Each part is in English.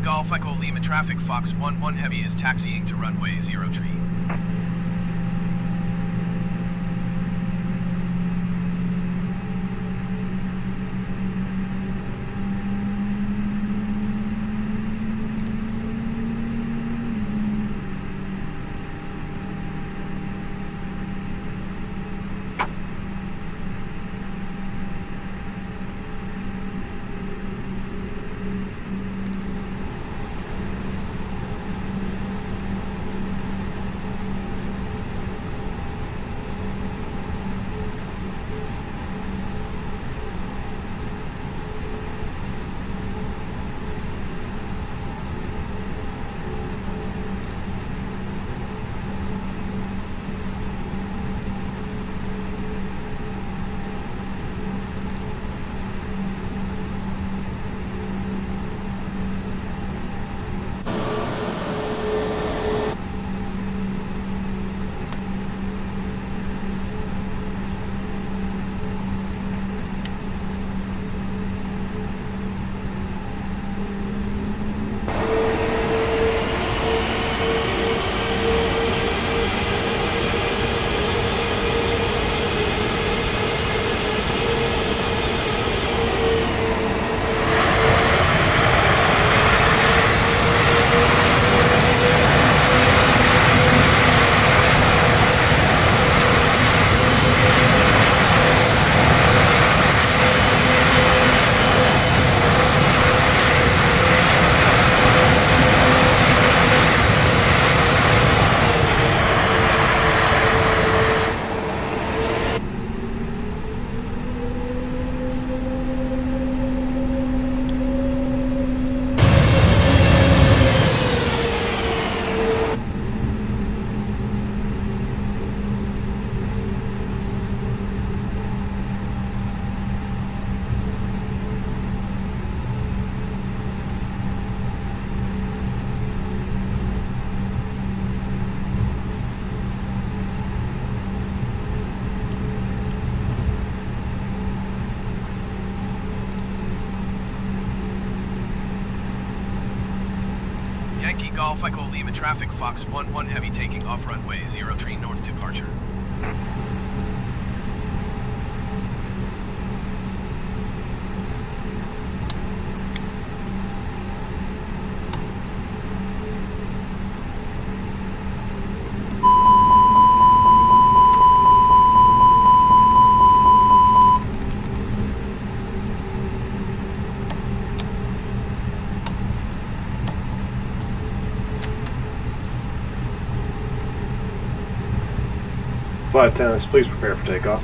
Golf Echo Lima traffic Fox 11 Heavy is taxiing to runway 03. Yankee Golf Echo Lima traffic Fox 11 Heavy taking off runway 03 north departure. Flight attendants, please prepare for takeoff.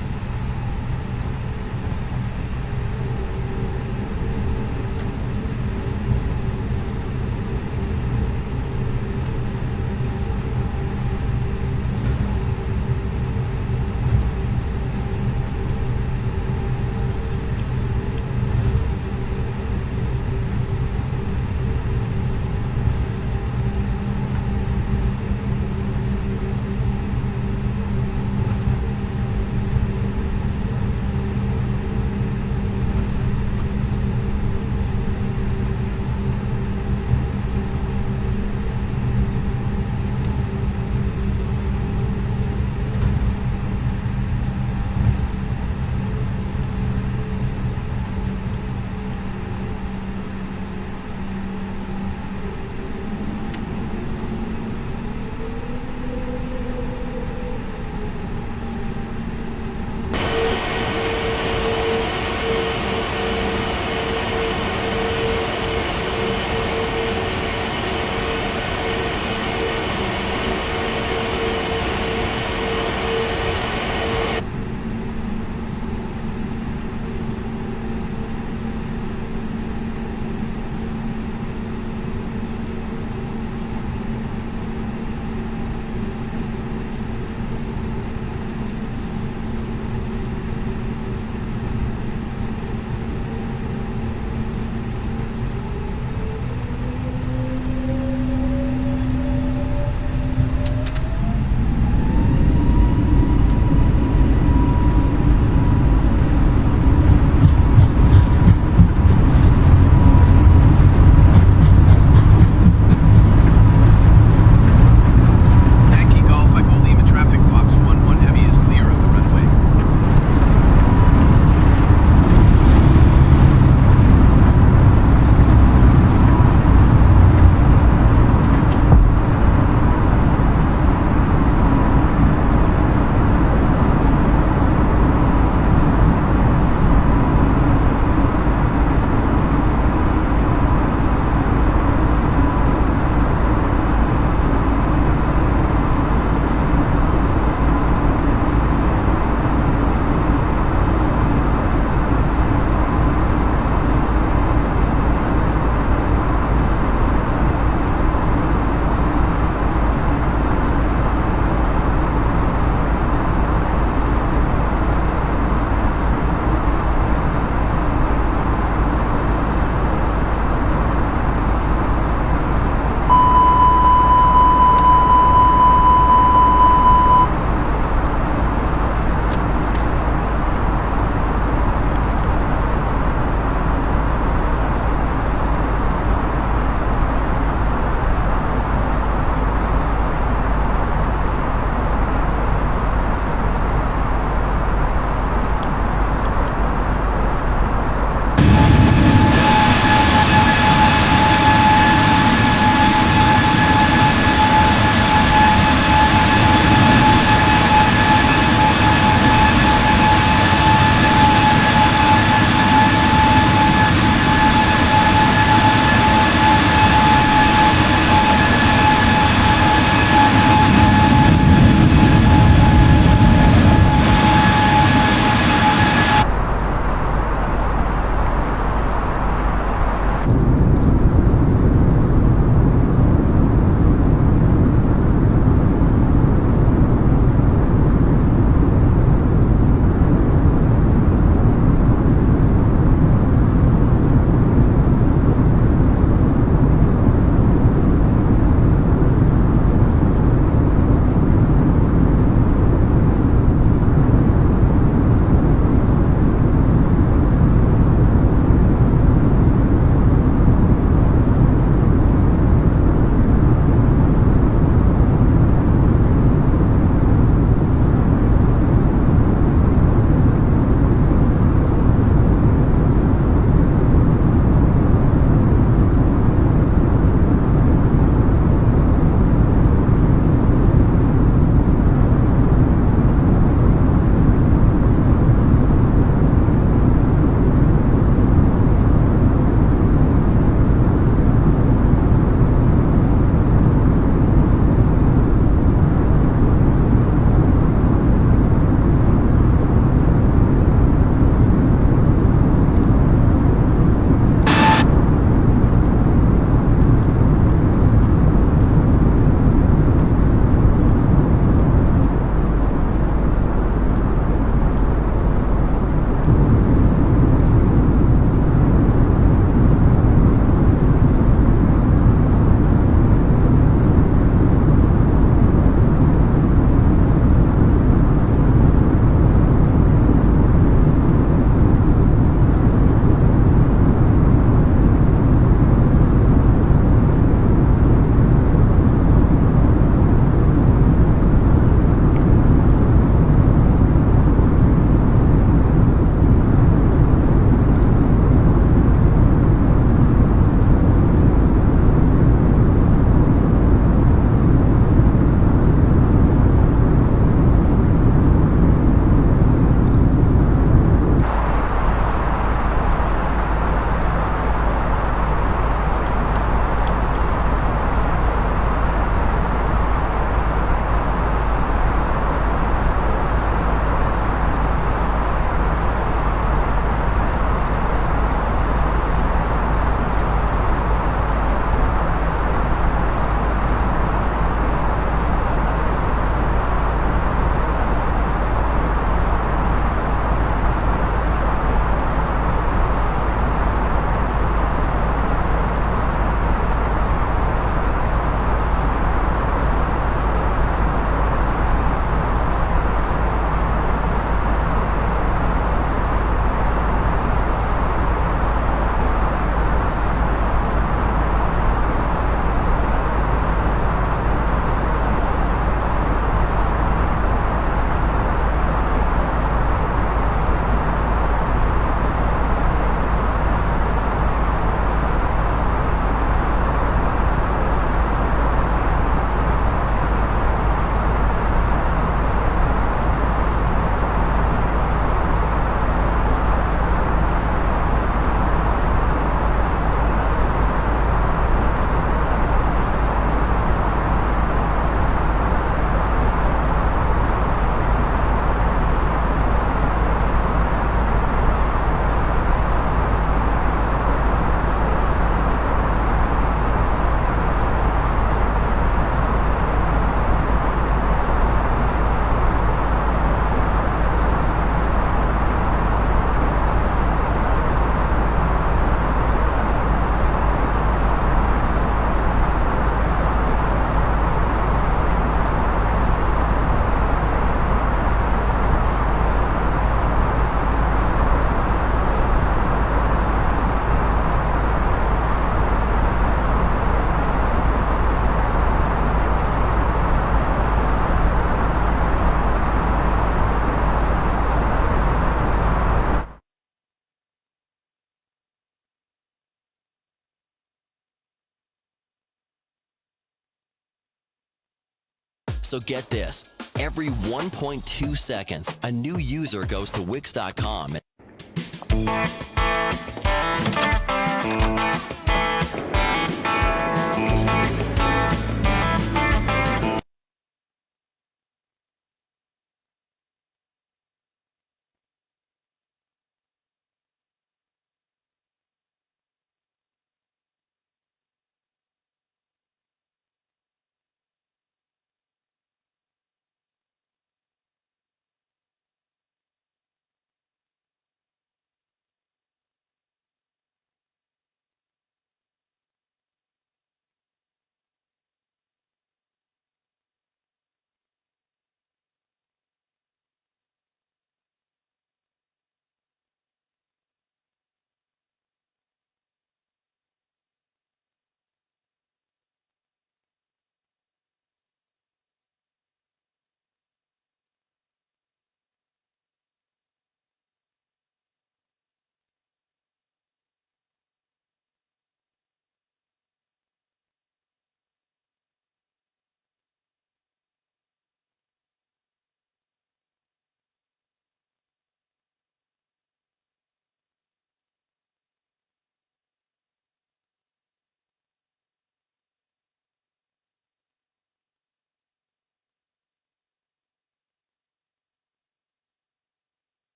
So get this, every 1.2 seconds, a new user goes to Wix.com.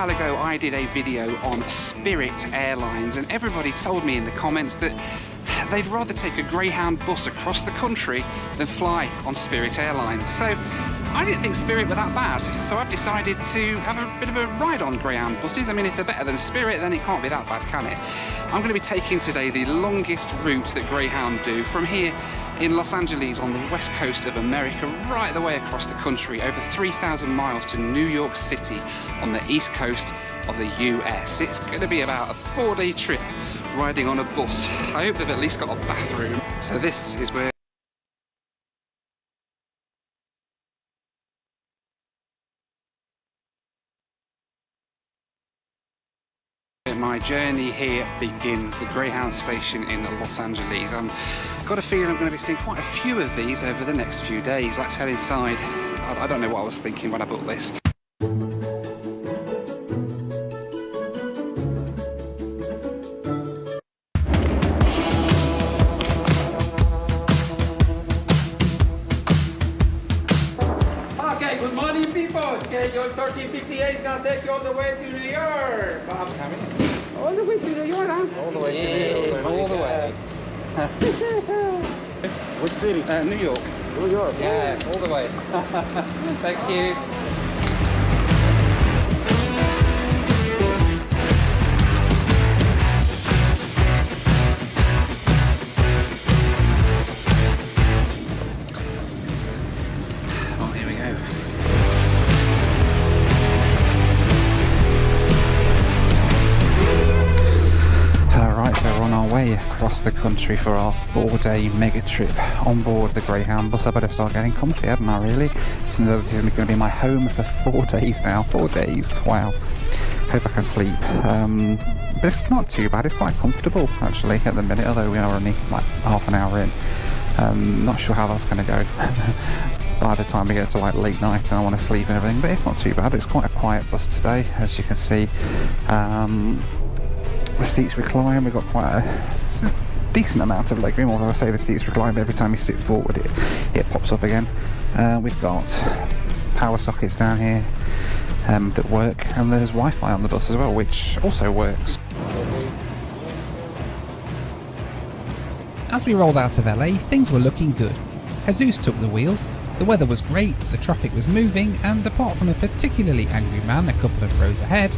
while ago I did a video on Spirit Airlines, and everybody told me in the comments that they'd rather take a Greyhound bus across the country than fly on Spirit Airlines. So I didn't think Spirit were that bad, so I've decided to have a bit of a ride on Greyhound buses. I mean, if they're better than Spirit, then it can't be that bad, can it? I'm going to be taking today the longest route that Greyhound do from here in Los Angeles on the west coast of America, right the way across the country, over 3,000 miles to New York City on the east coast of the US. It's going to be about a 4-day trip riding on a bus. I hope they've at least got a bathroom. So this is where my journey here begins, the Greyhound station in Los Angeles. I've got a feeling I'm going to be seeing quite a few of these over the next few days. Let's head inside. I don't know what I was thinking when I booked this. Okay, good morning people. Okay, your 1358 is gonna take you all the way to New York. I'm coming. All the way to New York, huh? All the way to New York. All the way. Which city? New York. New York. Yeah, all the way. Thank you. Oh, here we go. Alright, so we're on our way across the country for our 4-day mega trip on board the Greyhound bus. I better start getting comfy, hadn't I, really? Since this is going to be my home for 4 days now. 4 days, wow. Hope I can sleep. But it's not too bad, it's quite comfortable actually at the minute, although we are only like half an hour in. Not sure how that's going to go by the time we get to like late night and I want to sleep and everything, but it's not too bad. It's quite a quiet bus today, as you can see. The seats recline, we've got quite a decent amount of legroom, although I say the seats recline, but every time you sit forward it pops up again. We've got power sockets down here that work, and there's Wi-Fi on the bus as well, which also works. As we rolled out of LA, things were looking good. Jesus took the wheel, the weather was great, the traffic was moving, and apart from a particularly angry man a couple of rows ahead,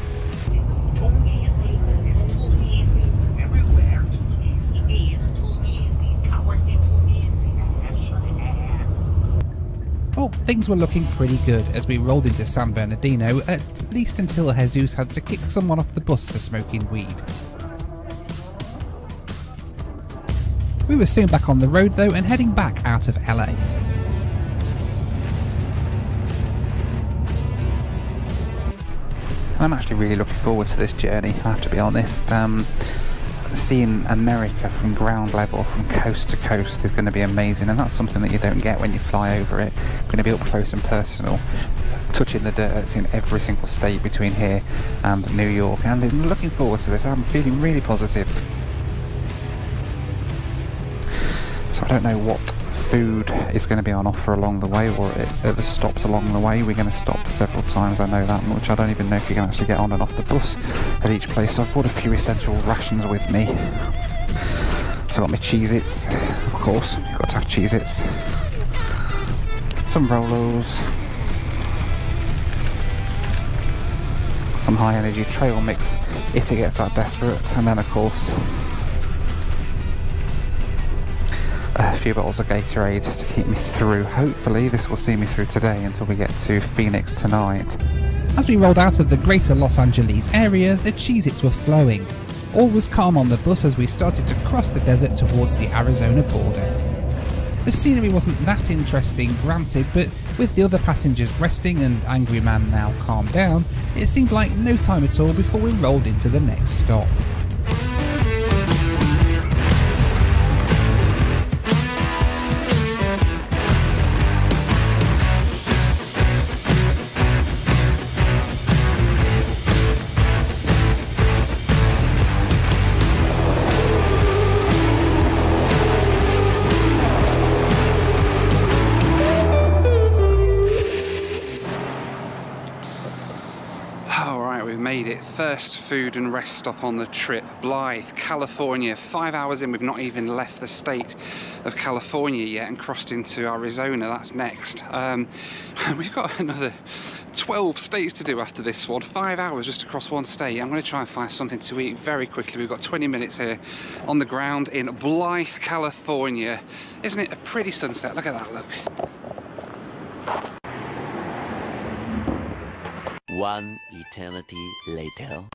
well, things were looking pretty good as we rolled into San Bernardino, at least until Jesus had to kick someone off the bus for smoking weed. We were soon back on the road though and heading back out of LA. I'm actually really looking forward to this journey, I have to be honest. Seeing America from ground level, from coast to coast, is going to be amazing, and that's something that you don't get when you fly over it. Going to be up close and personal, touching the dirt in every single state between here and New York, and I'm looking forward to this. I'm feeling really positive. So I don't know what food is going to be on offer along the way, or at the stops along the way. We're going to stop several times, I know that much. I don't even know if you can actually get on and off the bus at each place, so I've brought a few essential rations with me. So I've got my Cheez-Its, of course, you've got to have Cheez-Its, some Rolos, some high energy trail mix if it gets that desperate, and then of course a few bottles of Gatorade to keep me through. Hopefully this will see me through today until we get to Phoenix tonight. As we rolled out of the greater Los Angeles area, the Cheez-Its were flowing. All was calm on the bus as we started to cross the desert towards the Arizona border. The scenery wasn't that interesting, granted, but with the other passengers resting and Angry Man now calmed down, it seemed like no time at all before we rolled into the next stop. first food and rest stop on the trip, Blythe, California. 5 hours in, we've not even left the state of California yet and crossed into Arizona. That's next. We've got another 12 states to do after this one. 5 hours just across one state. I'm going to try and find something to eat very quickly. We've got 20 minutes here on the ground in Blythe, California. Isn't it a pretty sunset? Look at that, look. One eternity later.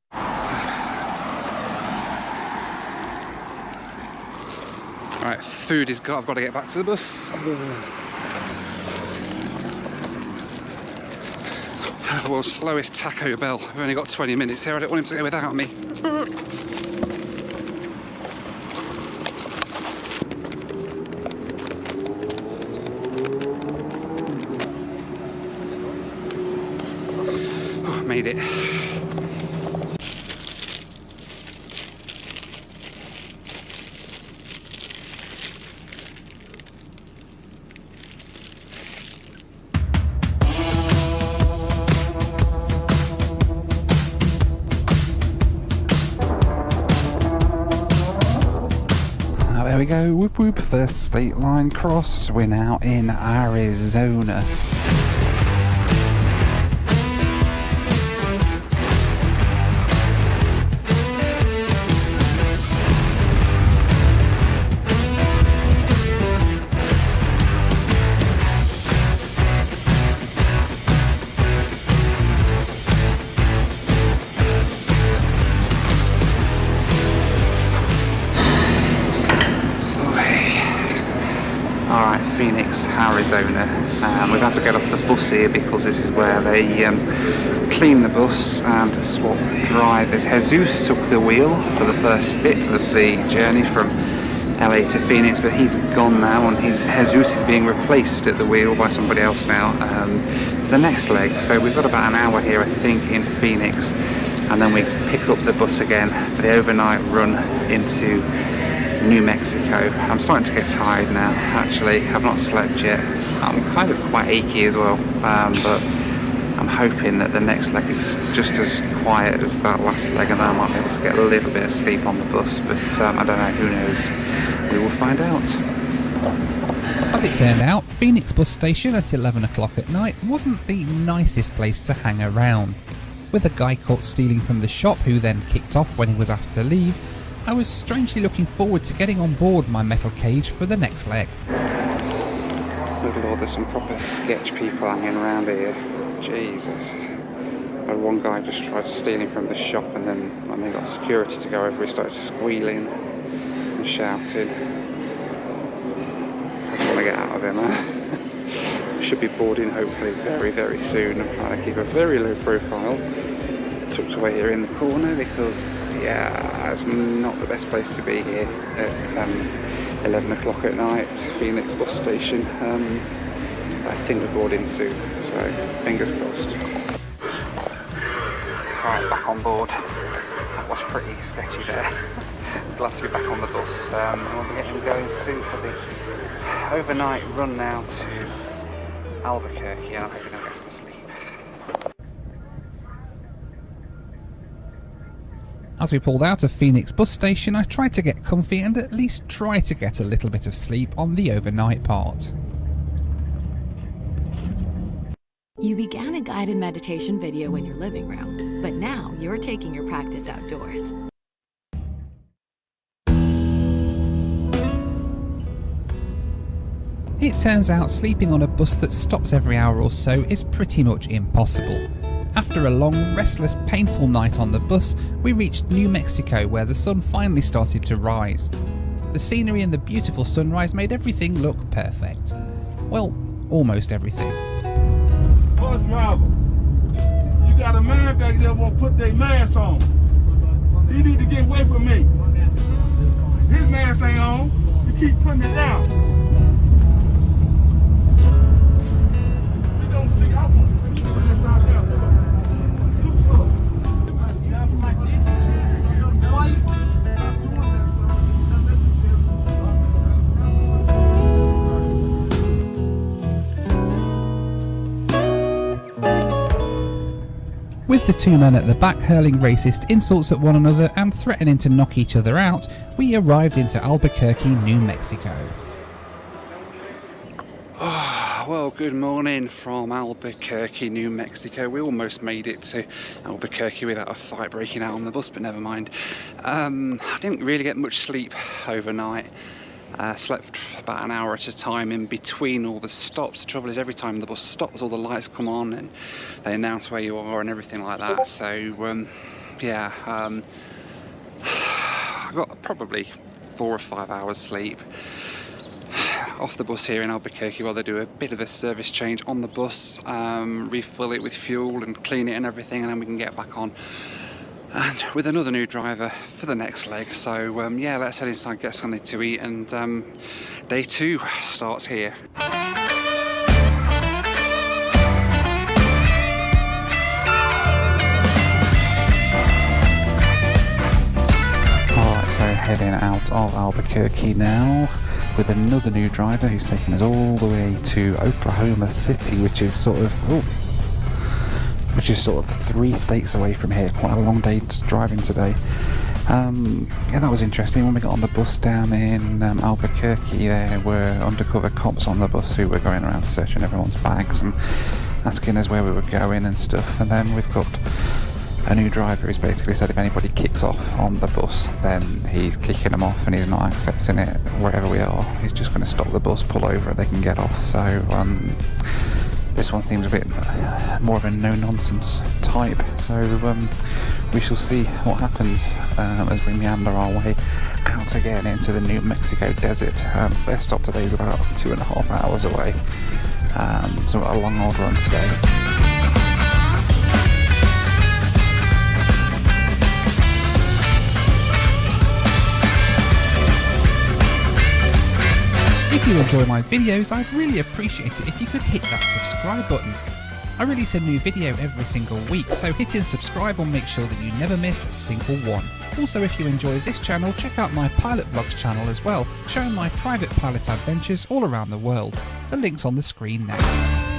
Right, food is got. I've got to get back to the bus. World's slowest Taco Bell. We've only got 20 minutes here. I don't want him to go without me. Oh, made it. There we go, whoop whoop, first state line cross. We're now in Arizona. Alright, Phoenix, Arizona. We've had to get off the bus here because this is where they clean the bus and swap drivers. Jesus took the wheel for the first bit of the journey from LA to Phoenix, but he's gone now, and Jesus is being replaced at the wheel by somebody else now for the next leg. So we've got about an hour here, I think, in Phoenix, and then we pick up the bus again for the overnight run into New Mexico. I'm starting to get tired now, actually. I've not slept yet. I'm kind of quite achy as well, but I'm hoping that the next leg is just as quiet as that last leg, and then I might be able to get a little bit of sleep on the bus, but I don't know, who knows. We will find out. As it turned out, Phoenix bus station at 11 o'clock at night wasn't the nicest place to hang around. With a guy caught stealing from the shop who then kicked off when he was asked to leave, I was strangely looking forward to getting on board my metal cage for the next leg. Good lord, there's some proper sketch people hanging around here. Jesus. And one guy just tried stealing from the shop, and then when they got security to go over, he started squealing and shouting. I just want to get out of here, Should be boarding hopefully very, very soon. I'm trying to keep a very low profile. Tucked away here in the corner because, yeah, it's not the best place to be here at 11 o'clock at night, Phoenix bus station. I think we're boarding soon, so fingers crossed. Alright, back on board. That was pretty sketchy there. Glad to be back on the bus. We'll be getting going soon for the overnight run now to Albuquerque. I'm hoping I'll get some sleep. As we pulled out of Phoenix bus station, I tried to get comfy and at least try to get a little bit of sleep on the overnight part. You began a guided meditation video in your living room, but now you're taking your practice outdoors. It turns out sleeping on a bus that stops every hour or so is pretty much impossible. After a long, restless, painful night on the bus, we reached New Mexico where the sun finally started to rise. The scenery and the beautiful sunrise made everything look perfect. Well, almost everything. Bus driver, you got a man back there won't put their mask on. He need to get away from me. His mask ain't on. You keep putting it down. You don't see out. With With the two men at the back hurling racist insults at one another and threatening to knock each other out, we arrived into Albuquerque, New Mexico. Well, good morning from Albuquerque, New Mexico. We almost made it to Albuquerque without a fight breaking out on the bus, but never mind. I didn't really get much sleep overnight. Slept about an hour at a time in between all the stops. The trouble is, every time the bus stops, all the lights come on and they announce where you are and everything like that. So, I got probably 4 or 5 hours sleep. Off the bus here in Albuquerque while they do a bit of a service change on the bus, refill it with fuel and clean it and everything, and then we can get back on and with another new driver for the next leg. So let's head inside, get something to eat, and day 2 starts here. Alright, so heading out of Albuquerque now with another new driver who's taking us all the way to Oklahoma City, which is sort of 3 states away from here. Quite a long day driving today. That was interesting. When we got on the bus down in Albuquerque, there were undercover cops on the bus who were going around searching everyone's bags and asking us where we were going and stuff. And then we've got a new driver who's basically said if anybody kicks off on the bus, then he's kicking them off and he's not accepting it wherever we are. He's just going to stop the bus, pull over, and they can get off. So this one seems a bit more of a no-nonsense type. So we shall see what happens as we meander our way out again into the New Mexico desert. First stop today is about 2.5 hours away. So a long old run today. If you enjoy my videos, I'd really appreciate it if you could hit that subscribe button. I release a new video every single week, so hitting subscribe will make sure that you never miss a single one. Also, if you enjoy this channel, check out my Pilot Vlogs channel as well, showing my private pilot adventures all around the world. The link's on the screen now.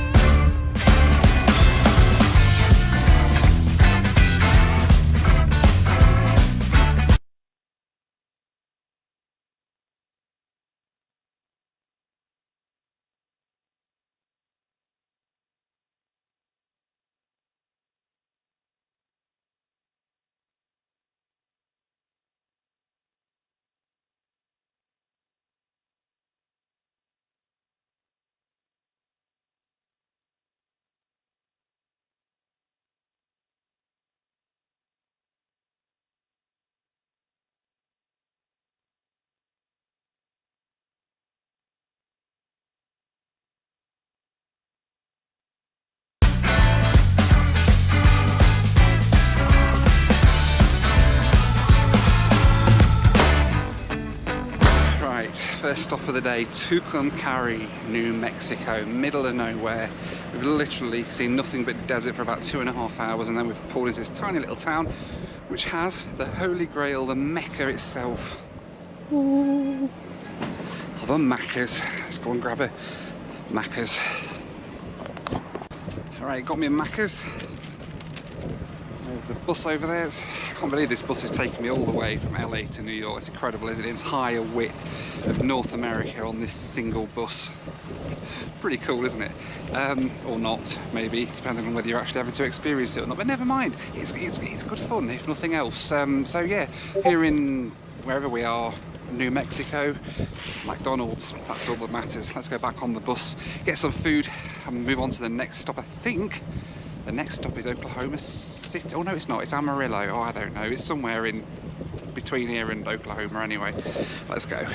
First stop of the day, Tucumcari, New Mexico, middle of nowhere. We've literally seen nothing but desert for about 2.5 hours, and then we've pulled into this tiny little town which has the Holy Grail, the Mecca itself. Ooh. Of a Macca's. Let's go and grab a Macca's. Alright, got me a Macca's. There's the bus over there. I can't believe this bus is taking me all the way from LA to New York. It's incredible, isn't it? It's entire width of North America on this single bus. Pretty cool, isn't it? Or not, maybe, depending on whether you're actually having to experience it or not. But never mind, it's good fun, if nothing else. So yeah, here in wherever we are, New Mexico, McDonald's, that's all that matters. Let's go back on the bus, get some food, and move on to the next stop. I think the next stop is Oklahoma City. Oh no, it's not, it's Amarillo. Oh, I don't know, it's somewhere in between here and Oklahoma anyway. Let's go.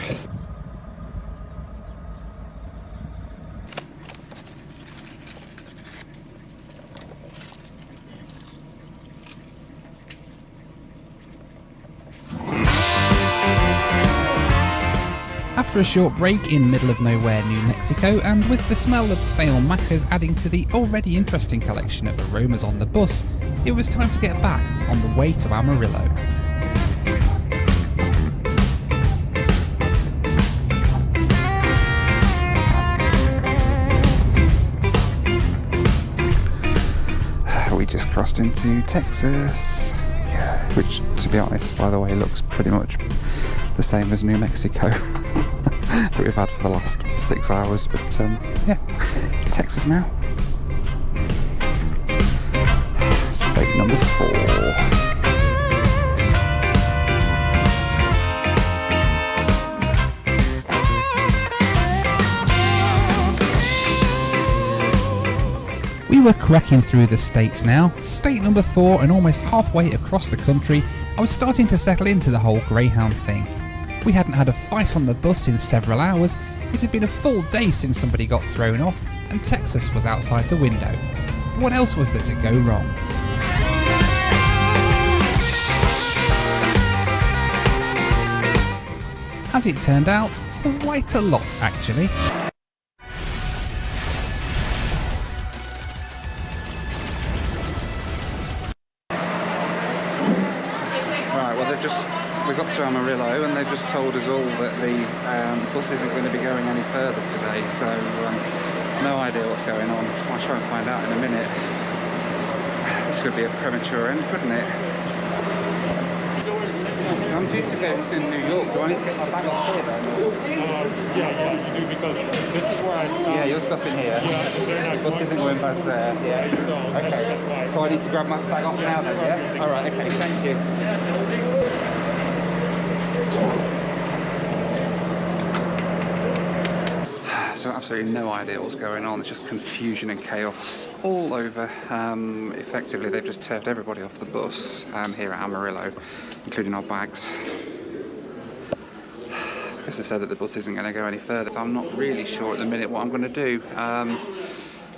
After a short break in middle of nowhere New Mexico, and with the smell of stale Macca's adding to the already interesting collection of aromas on the bus, it was time to get back on the way to Amarillo. We just crossed into Texas, yeah, which, to be honest, by the way, looks pretty much the same as New Mexico that we've had for the last 6 hours. But yeah, Texas now. State number 4. We were cracking through the states now. State number 4, and almost halfway across the country, I was starting to settle into the whole Greyhound thing. We hadn't had a fight on the bus in several hours, it had been a full day since somebody got thrown off, and Texas was outside the window. What else was there to go wrong? As it turned out, quite a lot actually. We got to Amarillo and they've just told us all that the bus isn't going to be going any further today, so no idea what's going on. I'll try and find out in a minute. This could be a premature end, couldn't it? I'm due to go to New York. Do I need to get my bag off here then? Yeah, you do, because this is where I stop. Yeah, you're stopping here. Yeah, the bus isn't going past there. Yeah. So okay. That's why. So I need to grab my bag off now then, yeah? Alright, okay, thank you. So absolutely no idea what's going on. It's just confusion and chaos all over. Effectively, they've just turned everybody off the bus here at Amarillo, including our bags. Because they've said that the bus isn't going to go any further. So I'm not really sure at the minute what I'm going to do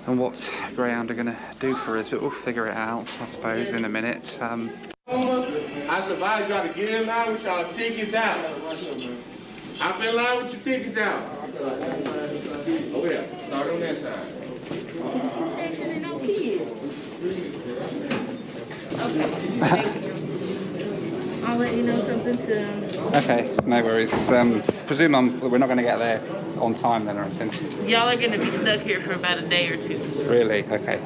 and what Greyhound are going to do for us, but we'll figure it out, I suppose, in a minute. I advise y'all to get in line with y'all tickets out. Hop in line with your tickets out. Over there. Start on that side. I'll let you know something soon. Okay, no worries. Presume we're not going to get there on time then or anything. Y'all are going to be stuck here for about a day or two. Really? Okay.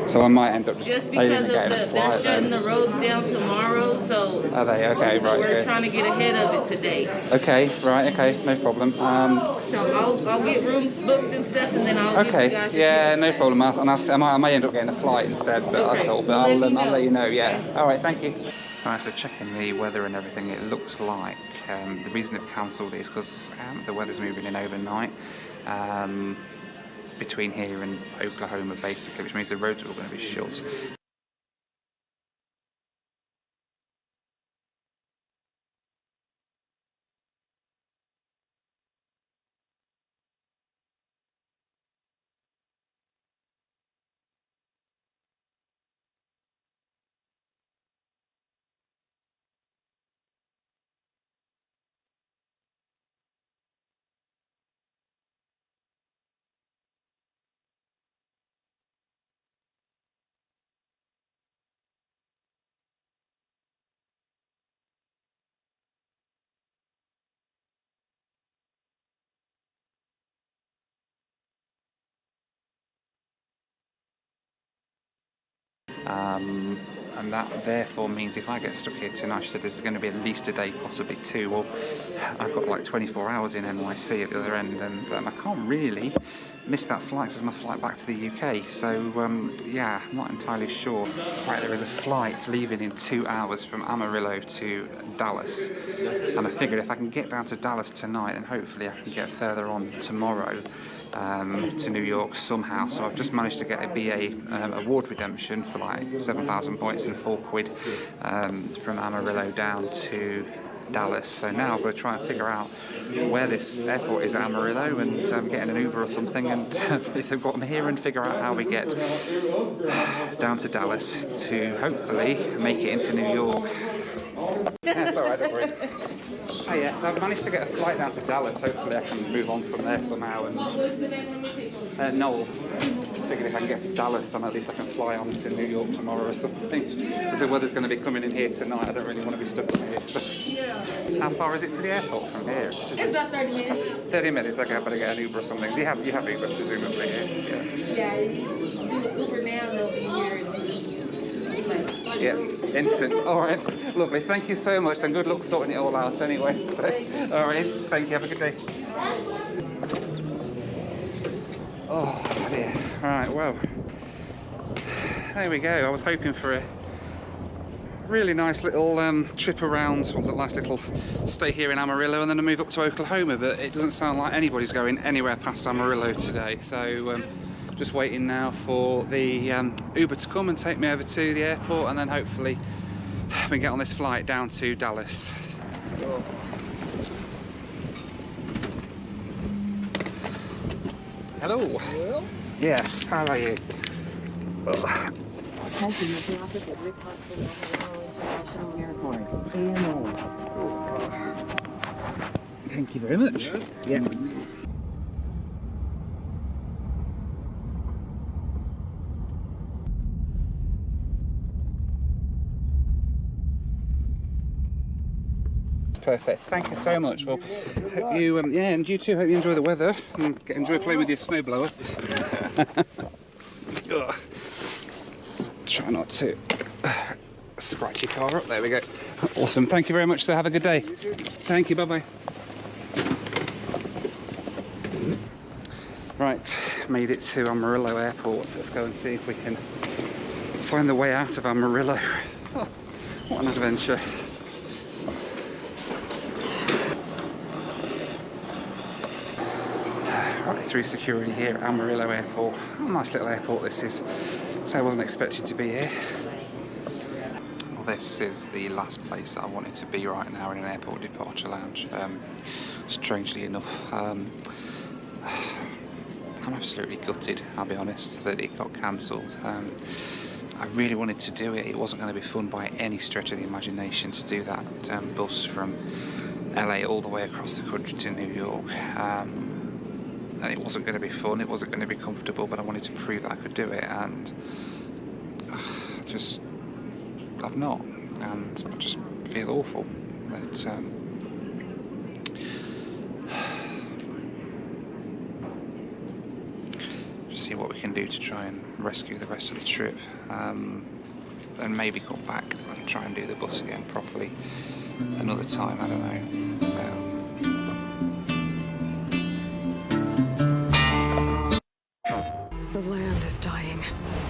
So I might end up just because of they're shutting the roads down tomorrow, so are they? Okay, right. We're trying to get ahead of it today. Okay, right. Okay, no problem. So I'll get rooms booked and stuff, and then I'll. Okay. Get you guys no problem. I may end up getting a flight instead, but okay. That's all. But I'll let you know. Yeah. All right. Thank you. Alright, so checking the weather and everything, it looks like the reason they've cancelled is because the weather's moving in overnight between here and Oklahoma basically, which means the roads are all going to be shut. And that therefore means if I get stuck here tonight, she said there's going to be at least a day, possibly 2. Well, I've got like 24 hours in NYC at the other end, and I can't really miss that flight because it's my flight back to the UK. So yeah, I'm not entirely sure. Right, there is a flight leaving in 2 hours from Amarillo to Dallas, and I figured if I can get down to Dallas tonight, then hopefully I can get further on tomorrow to New York somehow. So I've just managed to get a BA award redemption for like 7,000 points and £4 from Amarillo down to Dallas. So now I'm going to try and figure out where this airport is at Amarillo and get in an Uber or something, and if they've got them here, and figure out how we get down to Dallas to hopefully make it into New York. Yeah, it's alright, don't worry. Oh yeah, so I've managed to get a flight down to Dallas. Hopefully I can move on from there somehow. And Noel, just figured if I can get to Dallas, then at least I can fly on to New York tomorrow or something. If the weather's going to be coming in here tonight, I don't really want to be stuck in here. So. Yeah. How far is it to the airport from here? It's about 30 minutes. 30 minutes, okay, I better get an Uber or something. You have Uber presumably here? Yeah, you do Uber now, they'll be here. Yeah, instant. All right, lovely. Thank you so much. Then good luck sorting it all out anyway. So, all right, thank you. Have a good day. Oh dear. Right, well, there we go. I was hoping for a really nice little trip around, or a nice little stay here in Amarillo and then a move up to Oklahoma, but it doesn't sound like anybody's going anywhere past Amarillo today. So just waiting now for the Uber to come and take me over to the airport, and then hopefully we can get on this flight down to Dallas. Oh. Hello. Hello. Yes, how are you? Oh. Thank you very much. Yeah. Perfect. Thank you so much. Well, hope you, yeah, and you too. Hope you enjoy the weather and enjoy playing with your snowblower. Try not to scratch your car up. There we go. Awesome. Thank you very much, sir. Have a good day. Thank you. Bye-bye. Right, made it to Amarillo Airport. Let's go and see if we can find the way out of Amarillo. Oh, what an adventure. Right through security here at Amarillo Airport. Oh, nice little airport this is. So I wasn't expecting to be here. Well, this is the last place that I wanted to be right now in an airport departure lounge. Strangely enough, I'm absolutely gutted, I'll be honest, that it got cancelled. I really wanted to do it. It wasn't going to be fun by any stretch of the imagination to do that bus from LA all the way across the country to New York. And it wasn't going to be fun, it wasn't going to be comfortable, but I wanted to prove that I could do it, and I've not, and I just feel awful that just see what we can do to try and rescue the rest of the trip, and maybe come back and try and do the bus again properly another time. I don't know. The land is dying,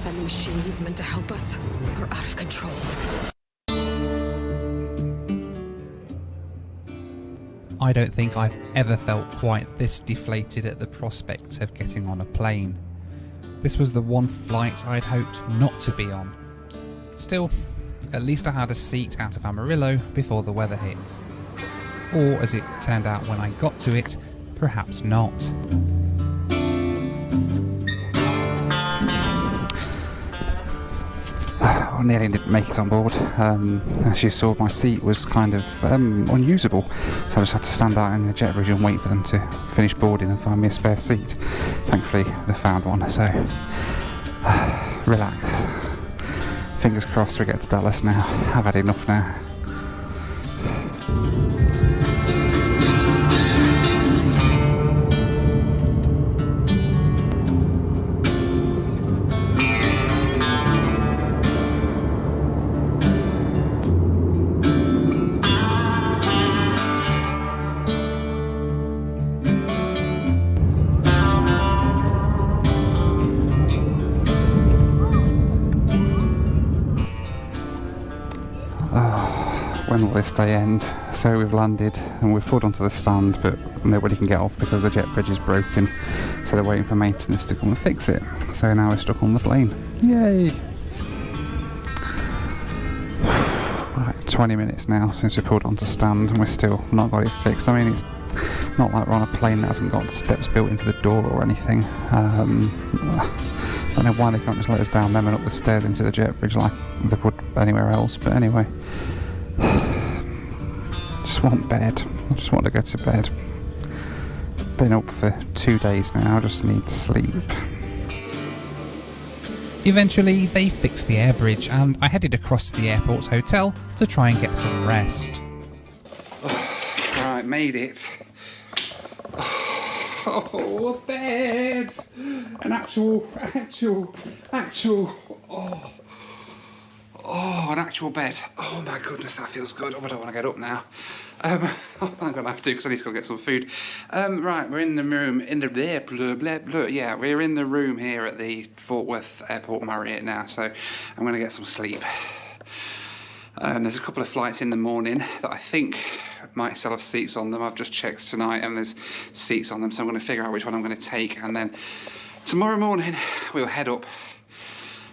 and the machines meant to help us are out of control. I don't think I've ever felt quite this deflated at the prospect of getting on a plane. This was the one flight I'd hoped not to be on. Still, at least I had a seat out of Amarillo before the weather hit. Or, as it turned out when I got to it, perhaps not. I nearly didn't make it on board. As you saw, my seat was kind of unusable, so I just had to stand out in the jet bridge and wait for them to finish boarding and find me a spare seat. Thankfully they found one, so relax. Fingers crossed we get to Dallas now. I've had enough now. When will this day end? So we've landed and we've pulled onto the stand, but nobody can get off because the jet bridge is broken, so they're waiting for maintenance to come and fix it. So now we're stuck on the plane. Yay! Right, 20 minutes now since we pulled onto stand and we're still not got it fixed. I mean, it's not like we're on a plane that hasn't got steps built into the door or anything. I don't know why they can't just let us down them and up the stairs into the jet bridge like they would anywhere else, but anyway. Just want bed. I just want to go to bed. Been up for 2 days now, I just need sleep. Eventually they fixed the air bridge and I headed across to the airport hotel to try and get some rest. Right, made it. Oh, a bed! An actual, oh. Oh, an actual bed. Oh my goodness, that feels good. Oh, I don't want to get up now. I'm gonna have to because I need to go get some food. Right, we're in the room, yeah, we're in the room here at the Fort Worth Airport Marriott now, so I'm gonna get some sleep. There's a couple of flights in the morning that I think might still have seats on them. I've just checked tonight and there's seats on them, so I'm going to figure out which one I'm going to take, and then tomorrow morning we'll head up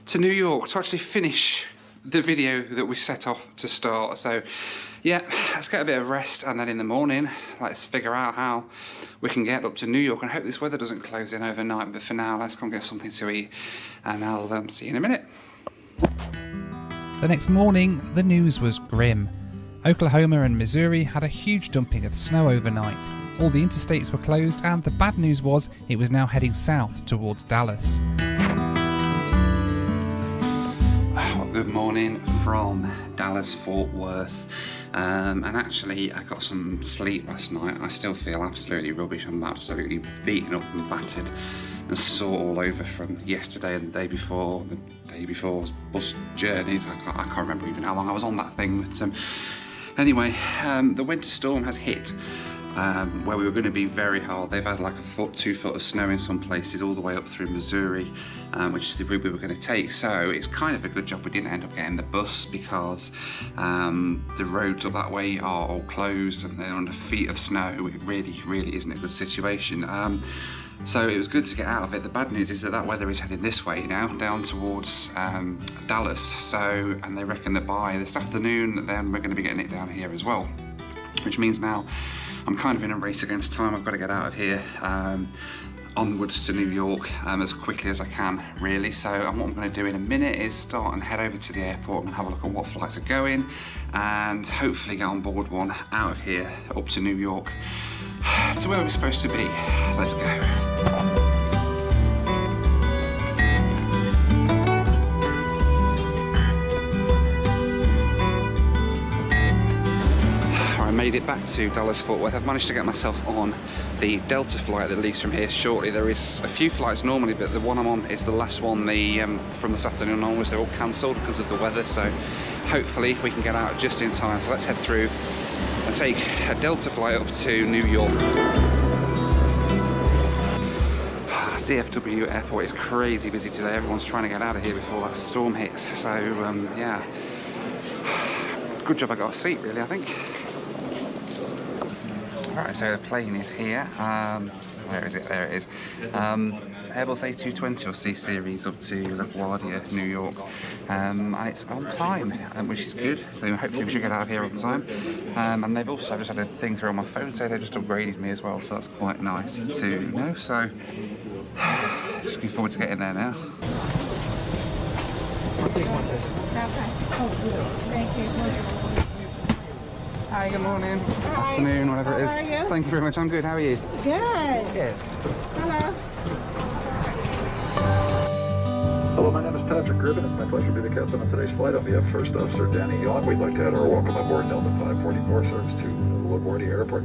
to New York to actually finish the video that we set off to start. So yeah, let's get a bit of rest, and then in the morning let's figure out how we can get up to New York, and hope this weather doesn't close in overnight. But for now, let's go and get something to eat, and I'll see you in a minute. The next morning, the news was grim. Oklahoma and Missouri had a huge dumping of snow overnight. All the interstates were closed, and the bad news was it was now heading south towards Dallas. Good morning from Dallas, Fort Worth. And actually, I got some sleep last night. I still feel absolutely rubbish. I'm absolutely beaten up and battered and sore all over from yesterday and the day before's bus journeys. I can't remember even how long I was on that thing. But anyway, the winter storm has hit where we were going to be very hard. They've had like 2 foot of snow in some places all the way up through Missouri, which is the route we were going to take. So it's kind of a good job we didn't end up getting the bus, because the roads up that way are all closed and they're under feet of snow. It really isn't a good situation. So it was good to get out of it. The bad news is that weather is heading this way now, down towards Dallas. So, and they reckon that by this afternoon, then we're going to be getting it down here as well, which means now I'm kind of in a race against time. I've got to get out of here onwards to New York as quickly as I can, really. So what I'm going to do in a minute is start and head over to the airport and have a look at what flights are going, and hopefully get on board one out of here up to New York, to where we're supposed to be. Let's go. I made it back to Dallas Fort Worth. I've managed to get myself on the Delta flight that leaves from here shortly. There is a few flights normally, but the one I'm on is the last one. From this afternoon onwards, they're all cancelled because of the weather, so hopefully we can get out just in time. So let's head through and take a Delta flight up to New York. DFW airport is crazy busy today. Everyone's trying to get out of here before that storm hits. So yeah, good job I got a seat, really, I think. Alright, so the plane is here. Where is it? There it is. Airbus A220 or C Series up to LaGuardia, New York. And it's on time, which is good. So hopefully we should get out of here on time. And they've also just had a thing through on my phone, so they just upgraded me as well. So that's quite nice to know. So just looking forward to getting there now. Thank you. Hi, good morning. Hi. Afternoon, whatever it is. How are you? Thank you very much. I'm good. How are you? Good. Good. Hello. Hello, my name is Patrick Griffin. It's my pleasure to be the captain on today's flight. On behalf of First Officer Danny Yawn, we'd like to add our welcome aboard Delta 544 service to LaGuardia Airport.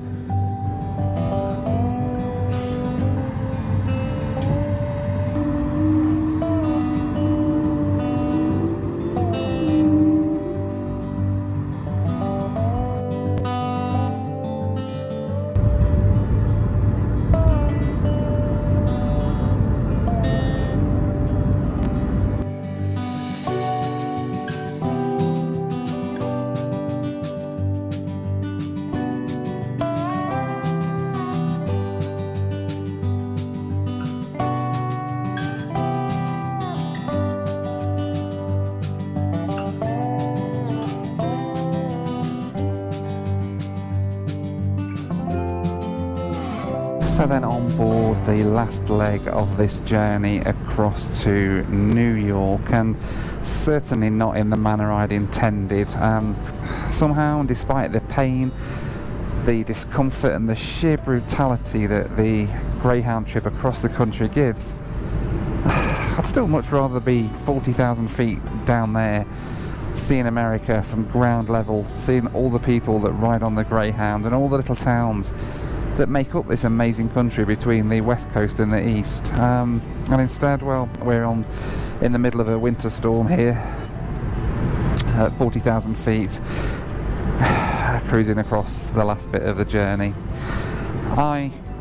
So then on board the last leg of this journey across to New York, and certainly not in the manner I'd intended. Somehow, despite the pain, the discomfort and the sheer brutality that the Greyhound trip across the country gives, I'd still much rather be 40,000 feet down there, seeing America from ground level, seeing all the people that ride on the Greyhound and all the little towns that make up this amazing country between the west coast and the east. And instead, well, we're in the middle of a winter storm here. at 40,000 feet, cruising across the last bit of the journey.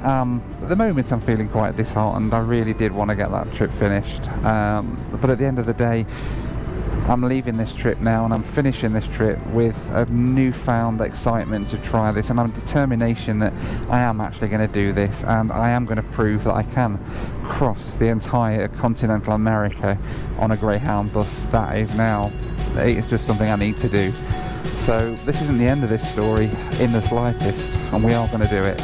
At the moment I'm feeling quite disheartened. I really did want to get that trip finished, but at the end of the day, I'm leaving this trip now and I'm finishing this trip with a newfound excitement to try this, and I'm determination that I am actually going to do this, and I am going to prove that I can cross the entire continental America on a Greyhound bus. That is now, it's just something I need to do. So this isn't the end of this story in the slightest, and we are going to do it.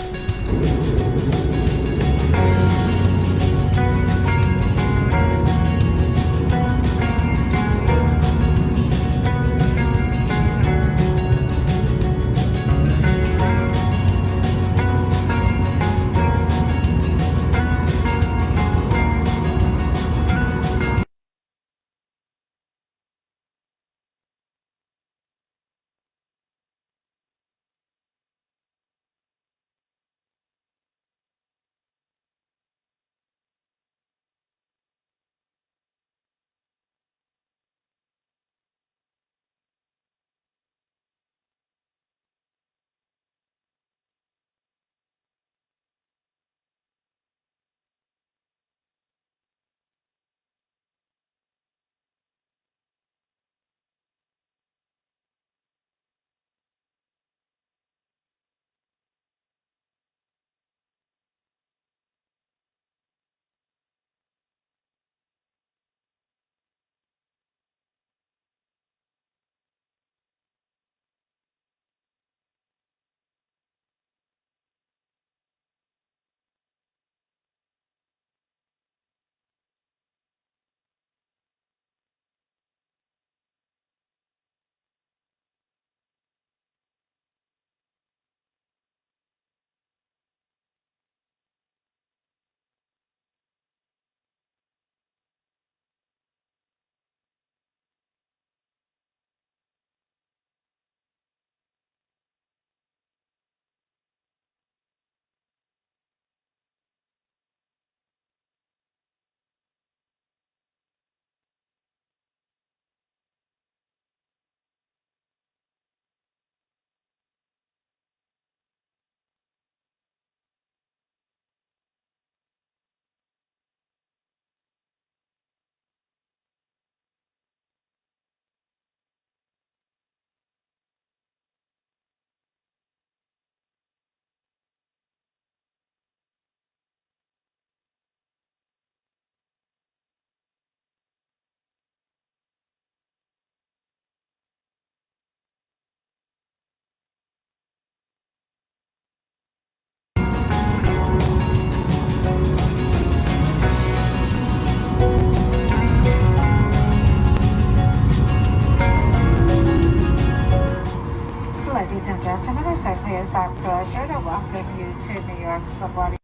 Ladies and gentlemen, it's certainly is our pleasure to welcome you to New York Subway.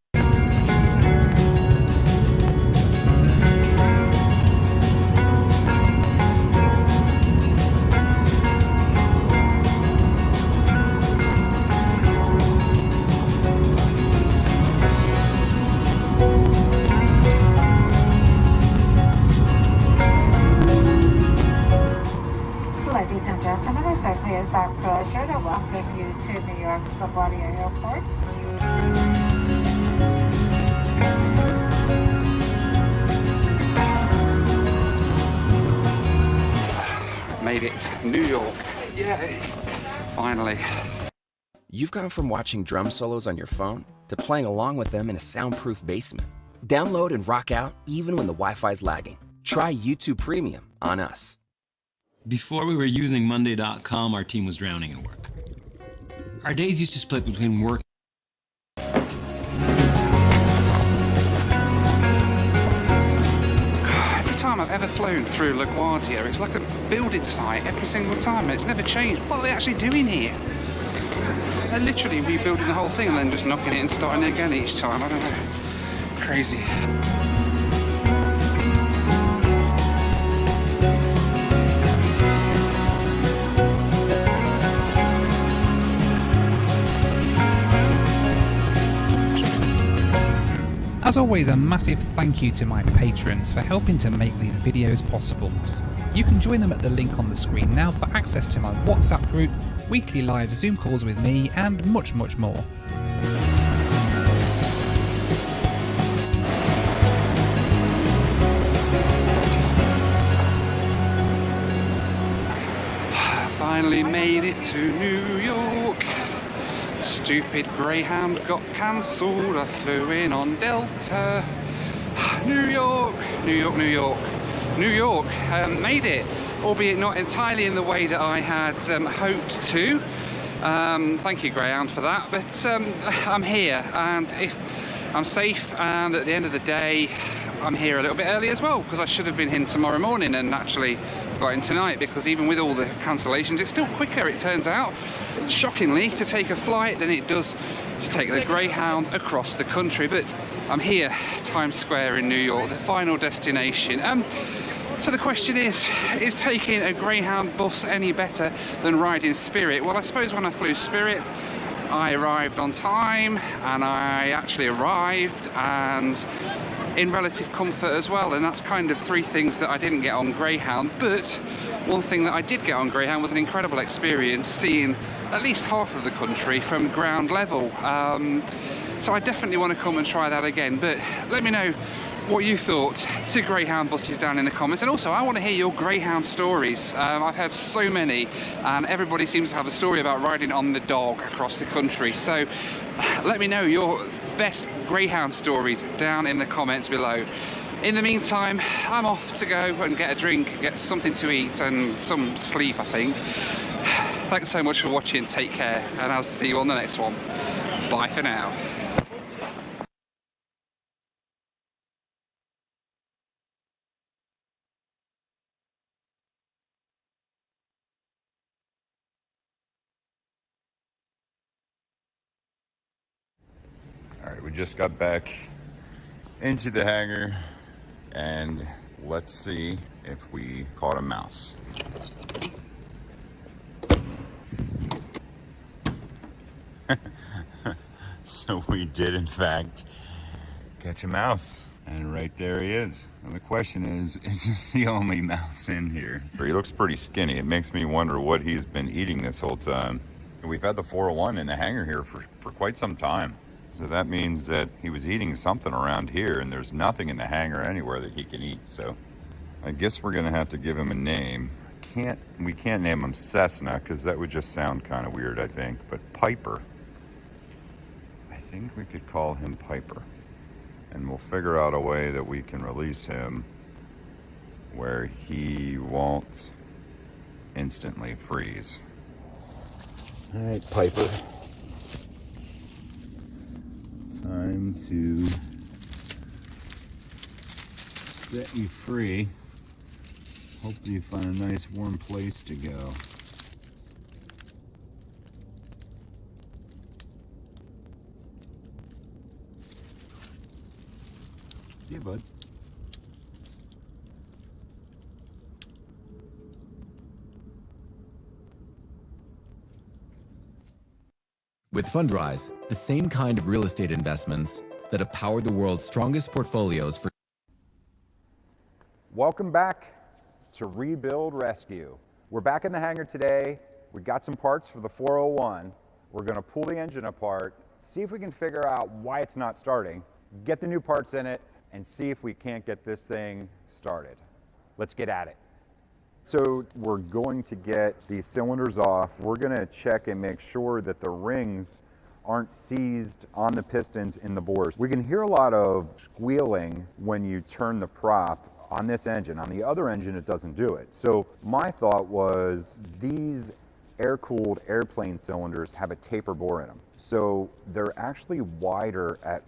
Ladies and gentlemen, it certainly is our pleasure to welcome you to New York Subway Airport. Made it. New York. Yay. Finally. You've gone from watching drum solos on your phone to playing along with them in a soundproof basement. Download and rock out even when the Wi-Fi's lagging. Try YouTube Premium on us. Before we were using Monday.com, our team was drowning in work. Our days used to split between work. Every time I've ever flown through LaGuardia, it's like a building site every single time, and it's never changed. What are they actually doing here? They're literally rebuilding the whole thing and then just knocking it and starting it again each time. I don't know. Crazy. As always, a massive thank you to my patrons for helping to make these videos possible. You can join them at the link on the screen now for access to my WhatsApp group, weekly live Zoom calls with me, and much, much more. Finally made it to New York. Stupid Greyhound got cancelled. I flew in on Delta. New York, New York, New York, New York. Made it, albeit not entirely in the way that I had hoped to. Thank you, Greyhound, for that. But I'm here, and if I'm safe, and at the end of the day, I'm here a little bit early as well, because I should have been in tomorrow morning and actually got in tonight, because even with all the cancellations, it's still quicker, it turns out, shockingly, to take a flight than it does to take the Greyhound across the country. But I'm here, Times Square in New York, the final destination. So the question is taking a Greyhound bus any better than riding Spirit? Well, I suppose when I flew Spirit, I arrived on time, and I actually arrived and in relative comfort as well, and that's kind of three things that I didn't get on Greyhound. But one thing that I did get on Greyhound was an incredible experience, seeing at least half of the country from ground level. So I definitely want to come and try that again. But let me know what you thought to Greyhound buses down in the comments, and also I want to hear your Greyhound stories. I've heard so many, and everybody seems to have a story about riding on the dog across the country. So let me know your best Greyhound stories down in the comments below. In the meantime, I'm off to go and get a drink, get something to eat, and some sleep, I think. Thanks so much for watching, take care, and I'll see you on the next one. Bye for now. All right, we just got back into the hangar, and let's see if we caught a mouse. So we did, in fact, catch a mouse, and right there he is. And the question is this the only mouse in here? He looks pretty skinny. It makes me wonder what he's been eating this whole time. We've had the 401 in the hangar here for quite some time. So that means that he was eating something around here, and there's nothing in the hangar anywhere that he can eat. So I guess we're gonna have to give him a name. We can't name him Cessna, because that would just sound kind of weird, I think. But Piper. I think we could call him Piper. And we'll figure out a way that we can release him where he won't instantly freeze. All right, Piper. Time to set you free. Hopefully you find a nice warm place to go. See you, bud. With Fundrise, the same kind of real estate investments that have powered the world's strongest portfolios for... Welcome back to Rebuild Rescue. We're back in the hangar today. We got some parts for the 401. We're gonna pull the engine apart, see if we can figure out why it's not starting, get the new parts in it, and see if we can't get this thing started. Let's get at it. So we're going to get these cylinders off. We're gonna check and make sure that the rings aren't seized on the pistons in the bores. We can hear a lot of squealing when you turn the prop on this engine. On the other engine, it doesn't do it. So my thought was these air-cooled airplane cylinders have a taper bore in them. So they're actually wider at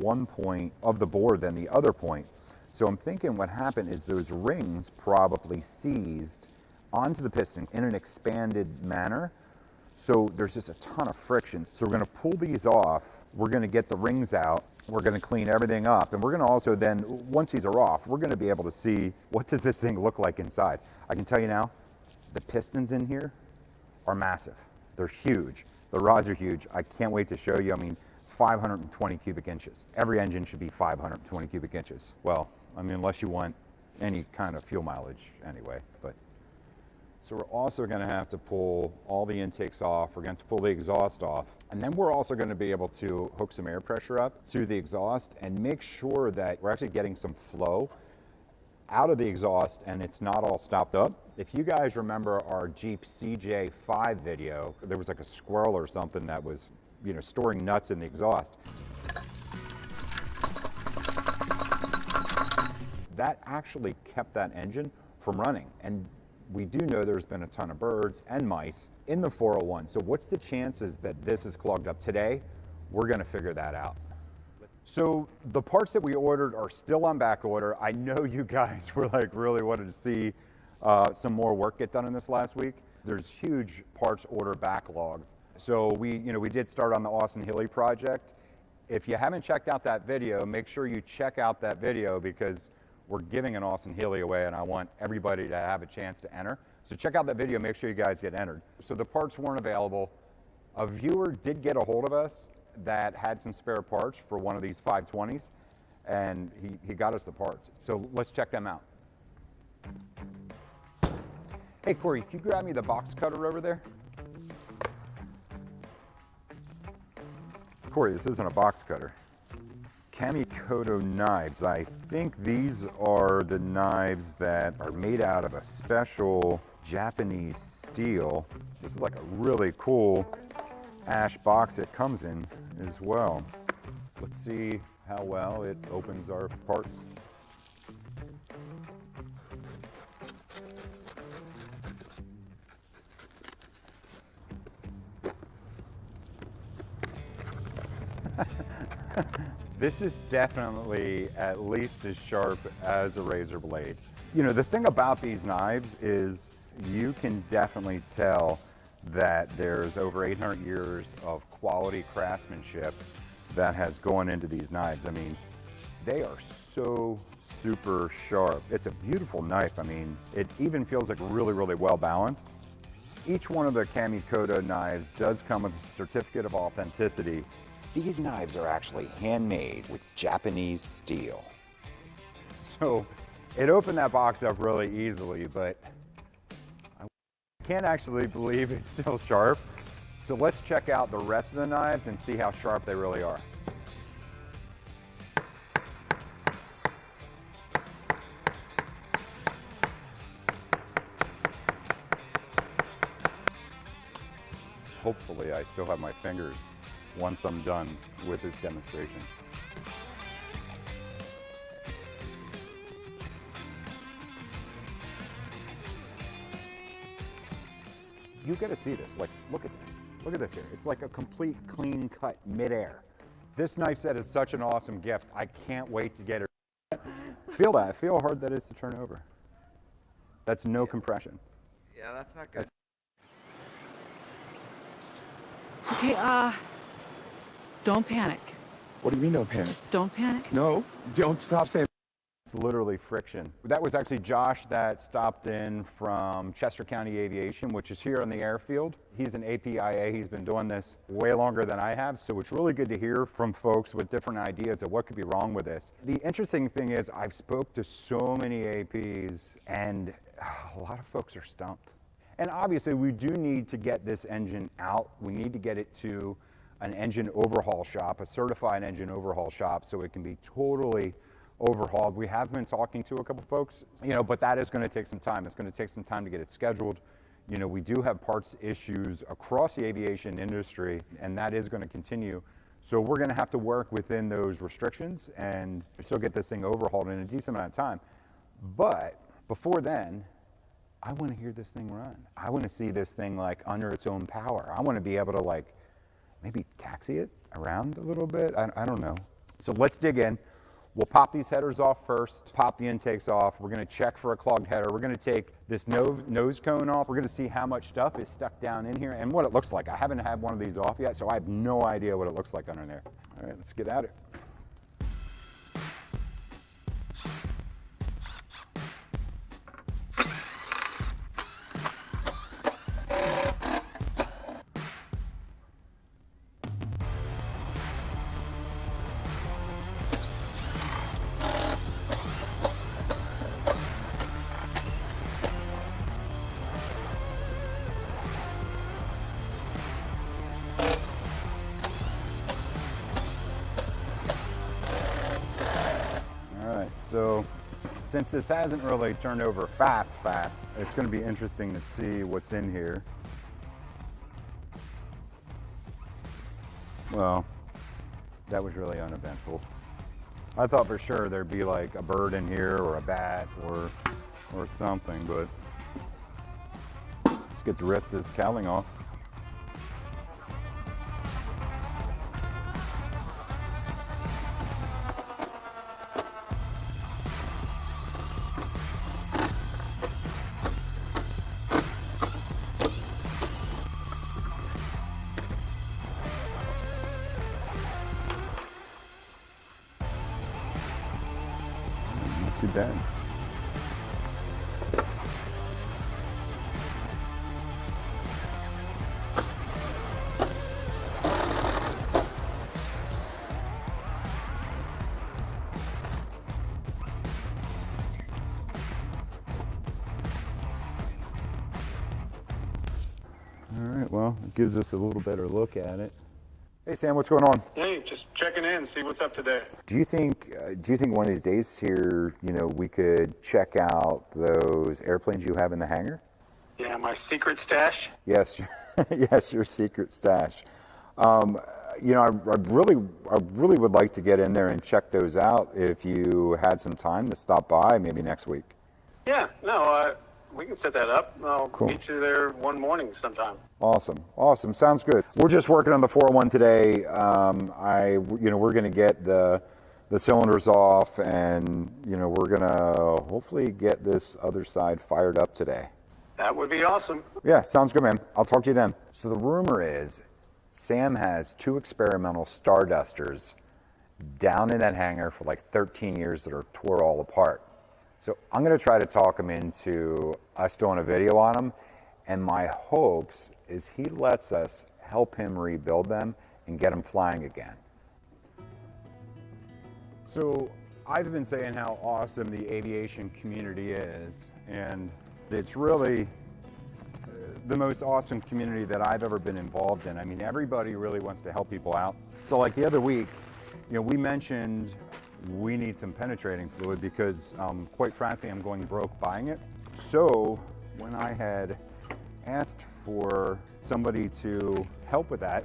one point of the board than the other point. So I'm thinking what happened is those rings probably seized onto the piston in an expanded manner. So there's just a ton of friction. So we're going to pull these off. We're going to get the rings out. We're going to clean everything up. And we're going to also then, once these are off, we're going to be able to see what does this thing look like inside. I can tell you now, the pistons in here are massive. They're huge. The rods are huge. I can't wait to show you. I mean, 520 cubic inches. Every engine should be 520 cubic inches. Well, I mean, unless you want any kind of fuel mileage anyway. But so we're also going to have to pull all the intakes off. We're going to pull the exhaust off. And then we're also going to be able to hook some air pressure up through the exhaust and make sure that we're actually getting some flow out of the exhaust and it's not all stopped up. If you guys remember our Jeep CJ5 video, there was like a squirrel or something that was, you know, storing nuts in the exhaust. That actually kept that engine from running. And we do know there's been a ton of birds and mice in the 401. So what's the chances that this is clogged up? Today, we're gonna figure that out. So the parts that we ordered are still on back order. I know you guys were like really wanted to see some more work get done in this last week. There's huge parts order backlogs. So we did start on the Austin Healey project. If you haven't checked out that video, make sure you check out that video because we're giving an Austin Healey away and I want everybody to have a chance to enter. So check out that video, make sure you guys get entered. So the parts weren't available. A viewer did get a hold of us that had some spare parts for one of these 520s and he got us the parts. So let's check them out. Hey Corey, can you grab me the box cutter over there? Corey, this isn't a box cutter. Kamikoto knives. I think these are the knives that are made out of a special Japanese steel. This is like a really cool ash box it comes in as well. Let's see how well it opens our parts. This is definitely at least as sharp as a razor blade. You know, the thing about these knives is you can definitely tell that there's over 800 years of quality craftsmanship that has gone into these knives. I mean, they are so super sharp. It's a beautiful knife. I mean, it even feels like really, really well balanced. Each one of the Kamikoto knives does come with a certificate of authenticity. These knives are actually handmade with Japanese steel. So it opened that box up really easily, but I can't actually believe it's still sharp. So let's check out the rest of the knives and see how sharp they really are. Hopefully I still have my fingers once I'm done with this demonstration. You gotta see this, like, look at this. Look at this here. It's like a complete clean cut midair. This knife set is such an awesome gift. I can't wait to get it. Feel that, feel how hard that is to turn over. That's no compression. Yeah, that's not good. Okay, don't panic. What do you mean don't panic? Just don't panic. No, don't stop saying. It's literally friction. That was actually Josh that stopped in from Chester County Aviation, which is here on the airfield. He's an APIA. He's been doing this way longer than I have, so it's really good to hear from folks with different ideas of what could be wrong with this. The interesting thing is I've spoke to so many APs, and a lot of folks are stumped. And obviously, we do need to get this engine out. We need to get it to an engine overhaul shop, a certified engine overhaul shop, so it can be totally overhauled. We have been talking to a couple folks, but that is going to take some time. It's going to take some time to get it scheduled. We do have parts issues across the aviation industry, and that is going to continue. So we're going to have to work within those restrictions and still get this thing overhauled in a decent amount of time. But before then, I want to hear this thing run. I want to see this thing like under its own power. I want to be able to like maybe taxi it around a little bit. I don't know. So let's dig in. We'll pop these headers off first, pop the intakes off. We're gonna check for a clogged header. We're gonna take this nose cone off. We're gonna see how much stuff is stuck down in here and what it looks like. I haven't had one of these off yet, so I have no idea what it looks like under there. All right, let's get at it. So since this hasn't really turned over fast, it's going to be interesting to see what's in here. Well, that was really uneventful. I thought for sure there'd be like a bird in here or a bat or something, but let's get the rest of this cowling off. Too bad. All right, well, it gives us a little better look at it. Hey Sam, what's going on? Hey, just checking in, see what's up today. Do you think one of these days here, we could check out those airplanes you have in the hangar? Yeah, my secret stash. Yes, yes, your secret stash. I really would like to get in there and check those out if you had some time to stop by, maybe next week. Yeah, no, we can set that up. I'll Cool. meet you there one morning sometime. Awesome, sounds good. We're just working on the 401 today. We're going to get the cylinders off, and we're going to hopefully get this other side fired up today. That would be awesome. Yeah, sounds good, man. I'll talk to you then. So the rumor is Sam has 2 experimental Stardusters down in that hangar for like 13 years that are tore all apart. So I'm going to try to talk him into us doing a video on them, and my hopes is he lets us help him rebuild them and get them flying again. So I've been saying how awesome the aviation community is, and it's really the most awesome community that I've ever been involved in. I mean, everybody really wants to help people out. So like the other week, we mentioned we need some penetrating fluid because quite frankly, I'm going broke buying it. So when I had asked for somebody to help with that,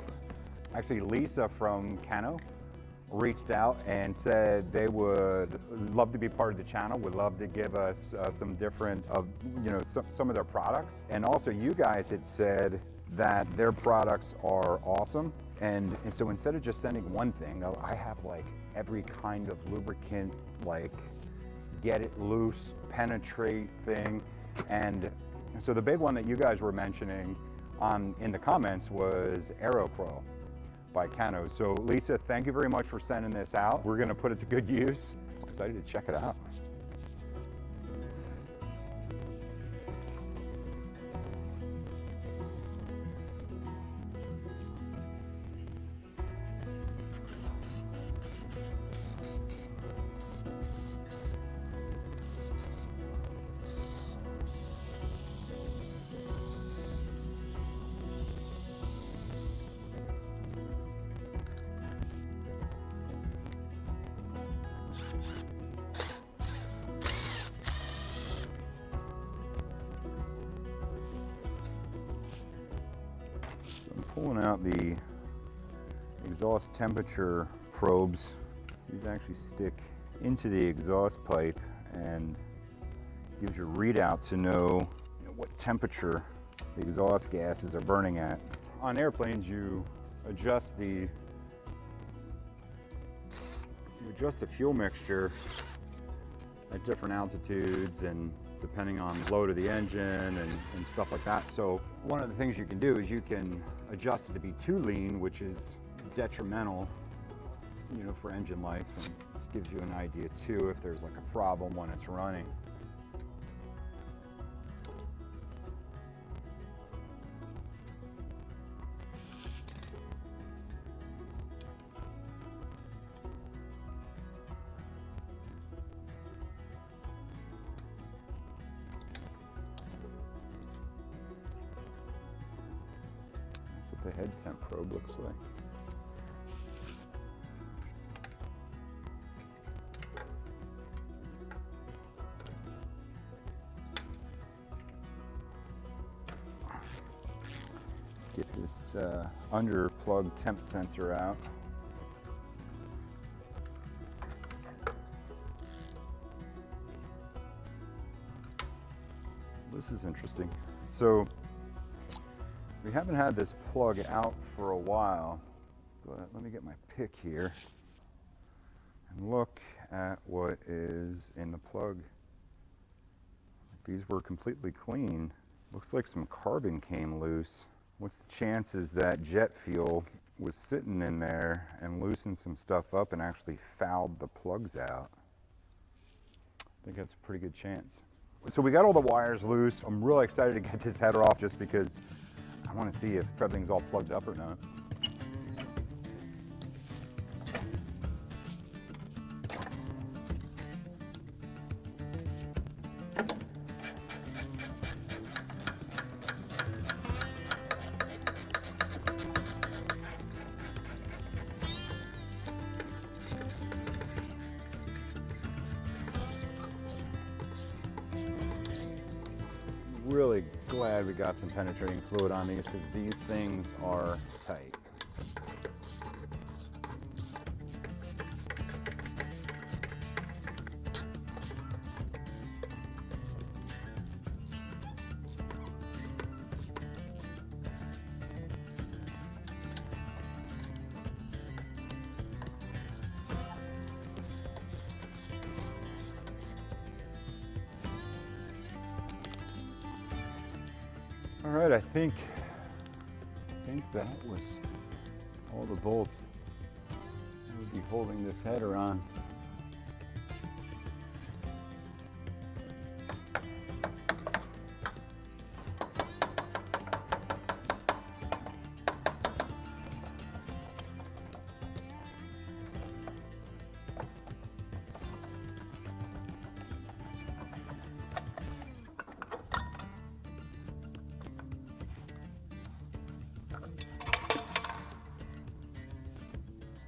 actually Lisa from Cano reached out and said they would love to be part of the channel, would love to give us some different some of their products. And also you guys had said that their products are awesome. And so instead of just sending one thing, I have like every kind of lubricant, like get it loose, penetrate thing. And so the big one that you guys were mentioning in the comments was AeroPro by Cano. So Lisa, thank you very much for sending this out. We're gonna put it to good use. I'm excited to check it out. Pulling out the exhaust temperature probes. These actually stick into the exhaust pipe and gives you a readout to know what temperature the exhaust gases are burning at. On airplanes, you adjust the adjust the fuel mixture at different altitudes and depending on the load of the engine and stuff like that. So one of the things you can do is you can adjust it to be too lean, which is detrimental, you know, for engine life. And this gives you an idea too if there's like a problem when it's running. That's what the head temp probe looks like. Get this underplug temp sensor out. This is interesting. So we haven't had this plug out for a while, but let me get my pick here and look at what is in the plug. These were completely clean. Looks like some carbon came loose. What's the chances that jet fuel was sitting in there and loosened some stuff up and actually fouled the plugs out? I think that's a pretty good chance. So we got all the wires loose. I'm really excited to get this header off just because I want to see if everything's all plugged up or not. Really glad we got some penetrating fluid on these because these things are tight. All right, I think that was all the bolts that would be holding this header on.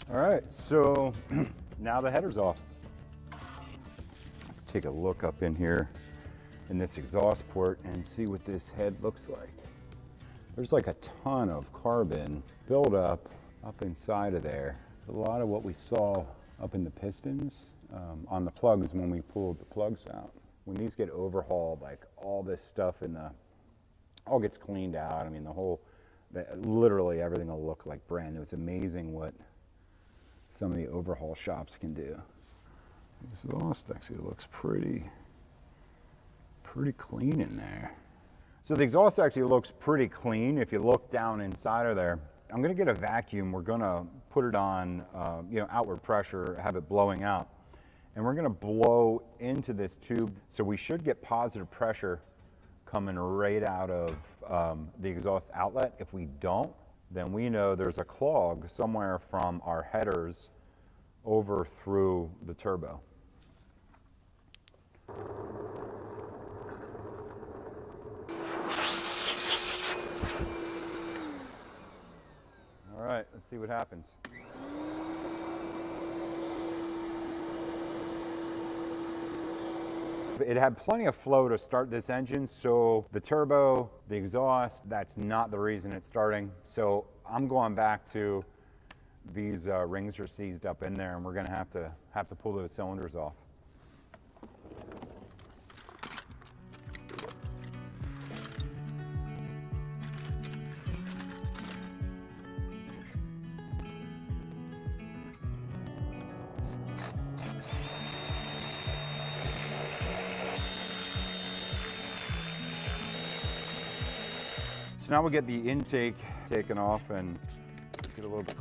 All right, so now the header's off. Let's take a look up in here in this exhaust port and see what this head looks like. There's like a ton of carbon buildup up inside of there. A lot of what we saw up in the pistons on the plugs when we pulled the plugs out. When these get overhauled, like all this stuff all gets cleaned out. I mean, literally everything will look like brand new. It's amazing what some of the overhaul shops can do. The exhaust actually looks pretty clean in there. So the exhaust actually looks pretty clean if you look down inside of there. I'm gonna get a vacuum. We're gonna put it on outward pressure, have it blowing out. And we're gonna blow into this tube. So we should get positive pressure coming right out of the exhaust outlet. If we don't, then we know there's a clog somewhere from our headers over through the turbo. All right, let's see what happens. It had plenty of flow to start this engine, so the turbo, the exhaust, that's not the reason it's starting. So I'm going back to these rings are seized up in there, and we're gonna have to pull those cylinders off. So now we'll get the intake taken off and get a little bit.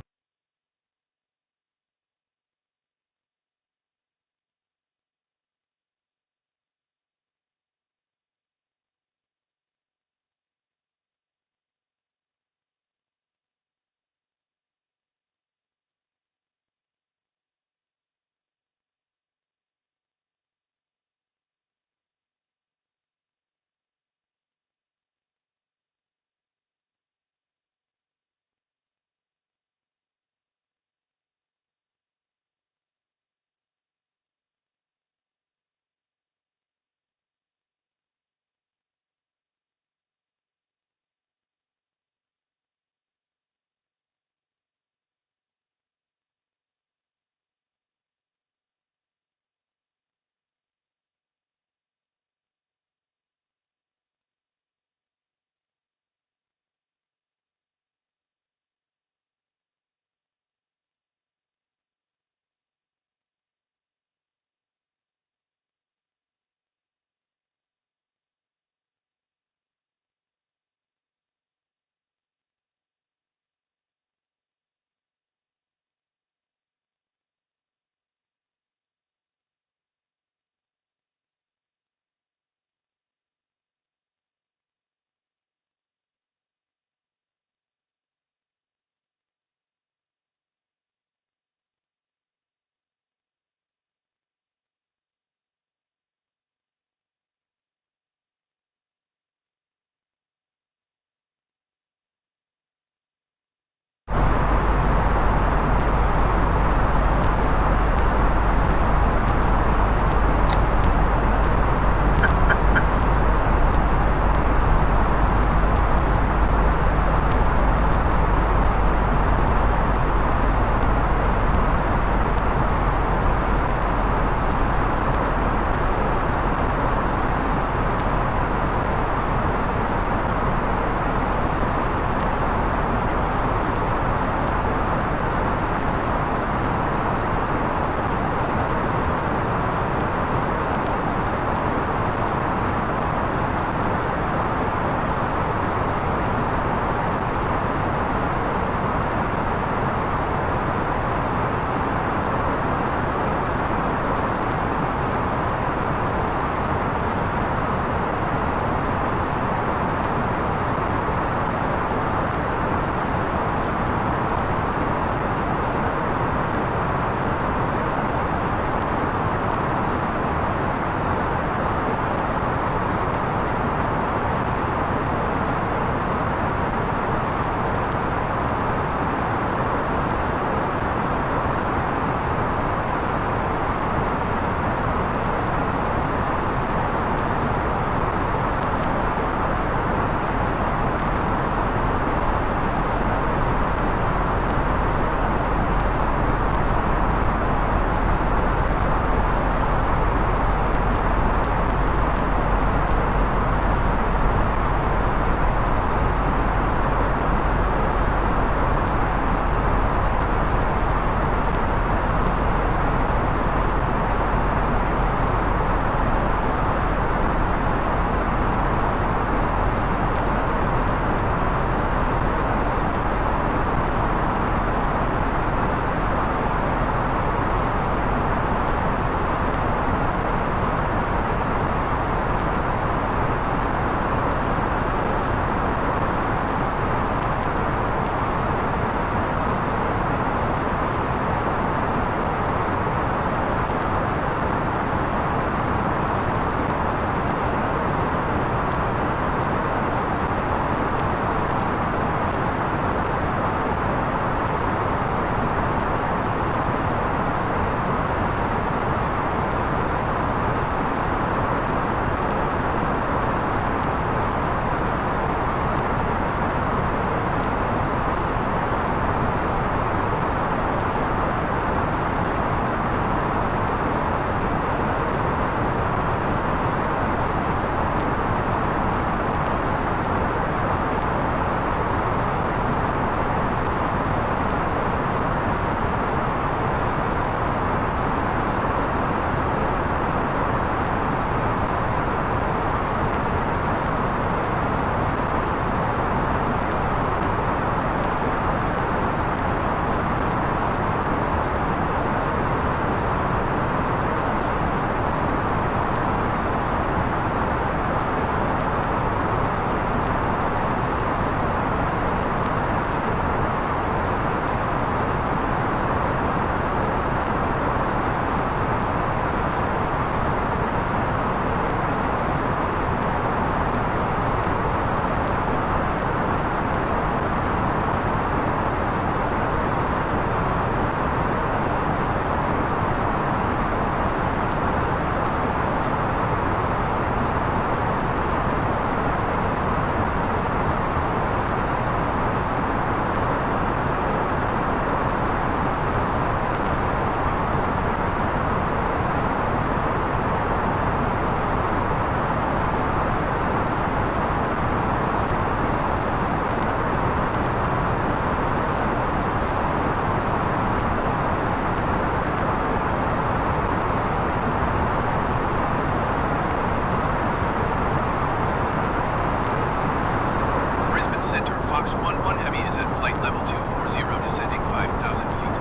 Fox 1-1 Heavy is at flight level 240, descending 5,000 feet.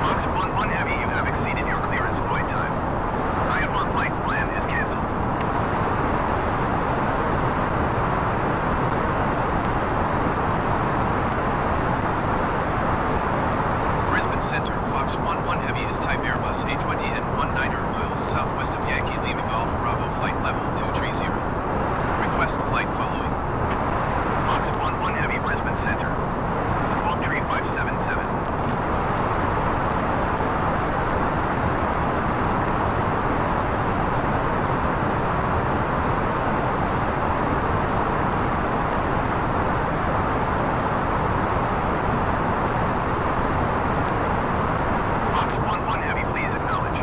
Fox 1-1 Heavy, you have exceeded your clearance flight time. IFR flight plan is canceled. Brisbane Center, Fox 1-1 Heavy is type Airbus A20 and 19 miles southwest of Yankee Lima Golf Bravo flight level 230. Request flight following. Fox 1-1 Heavy, Brisbane Center. Default tree 577. Fox 1-1 Heavy, please acknowledge.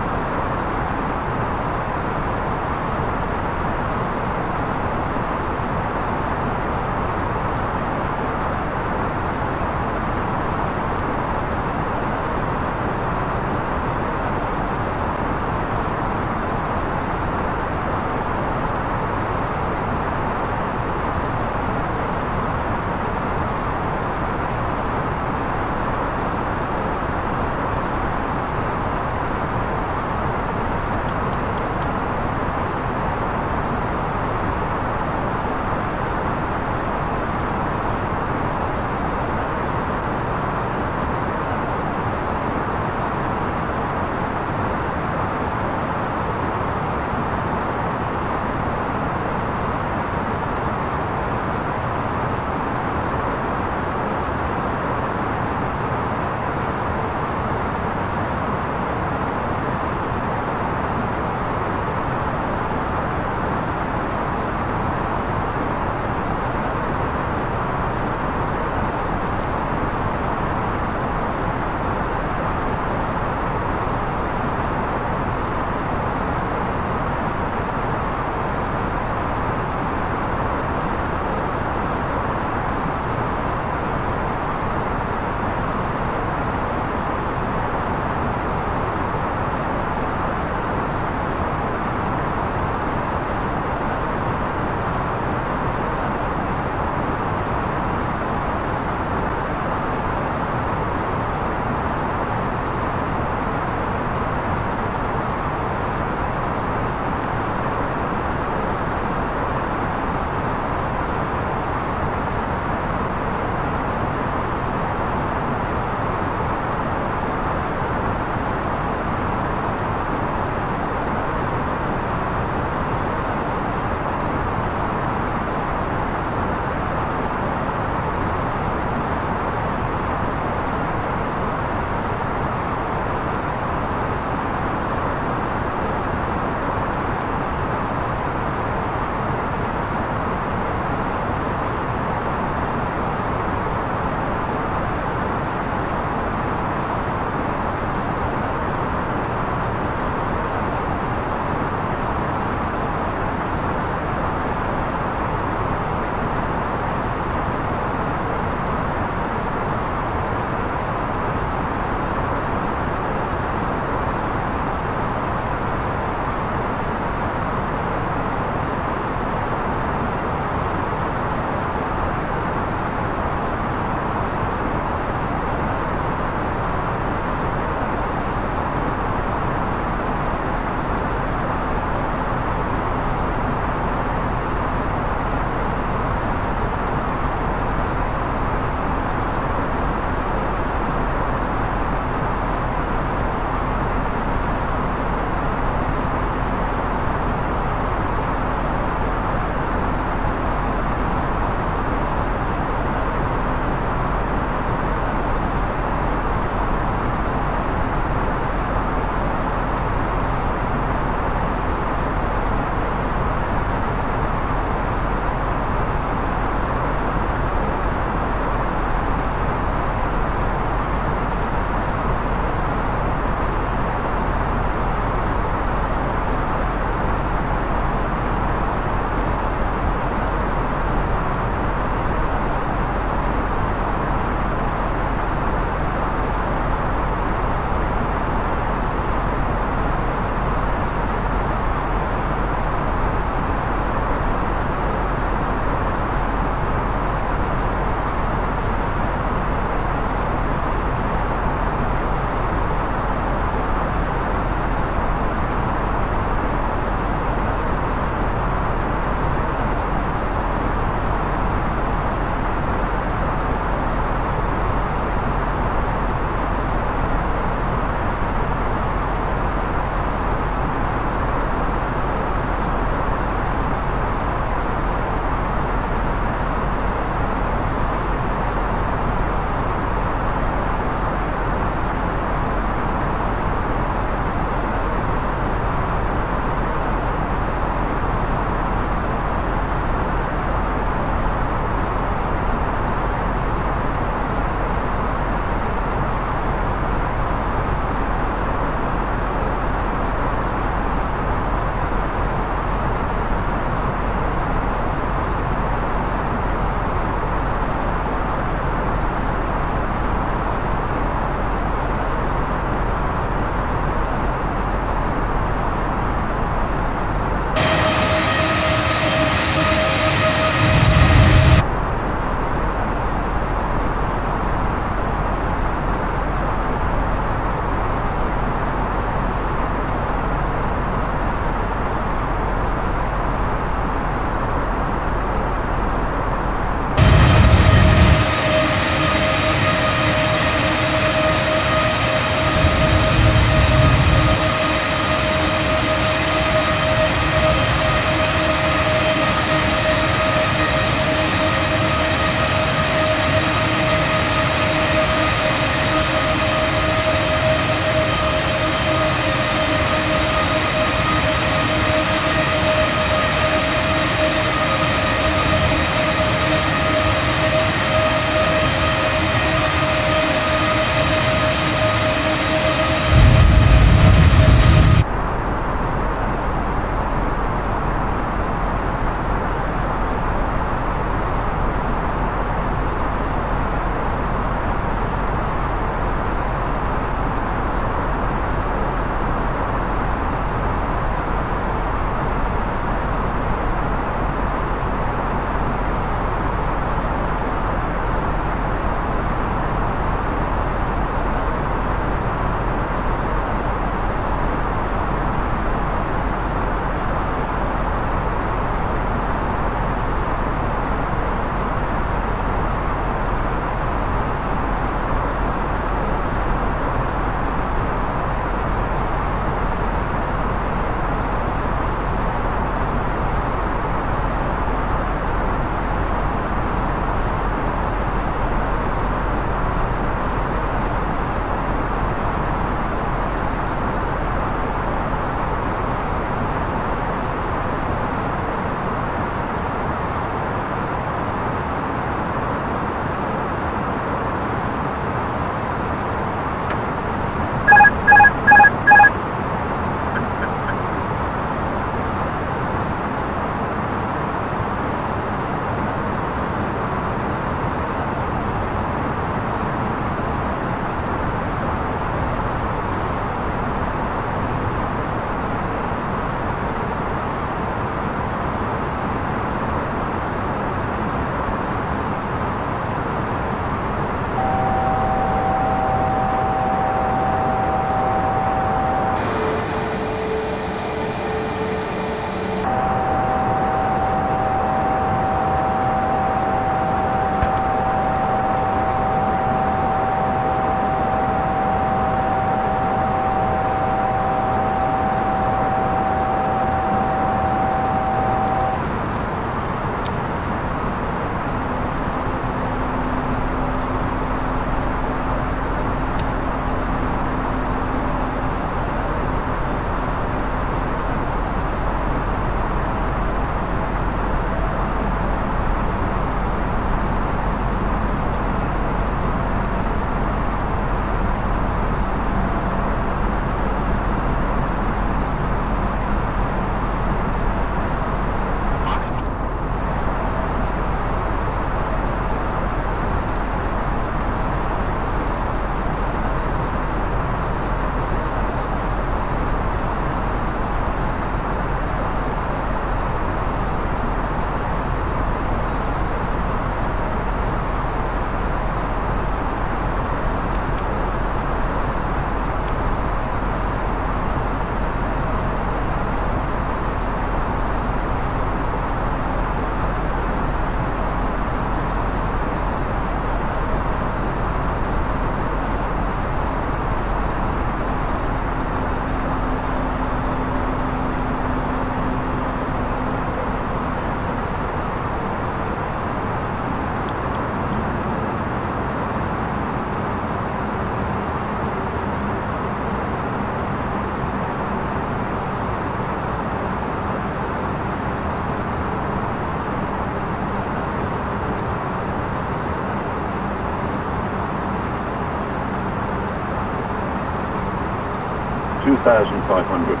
2,500.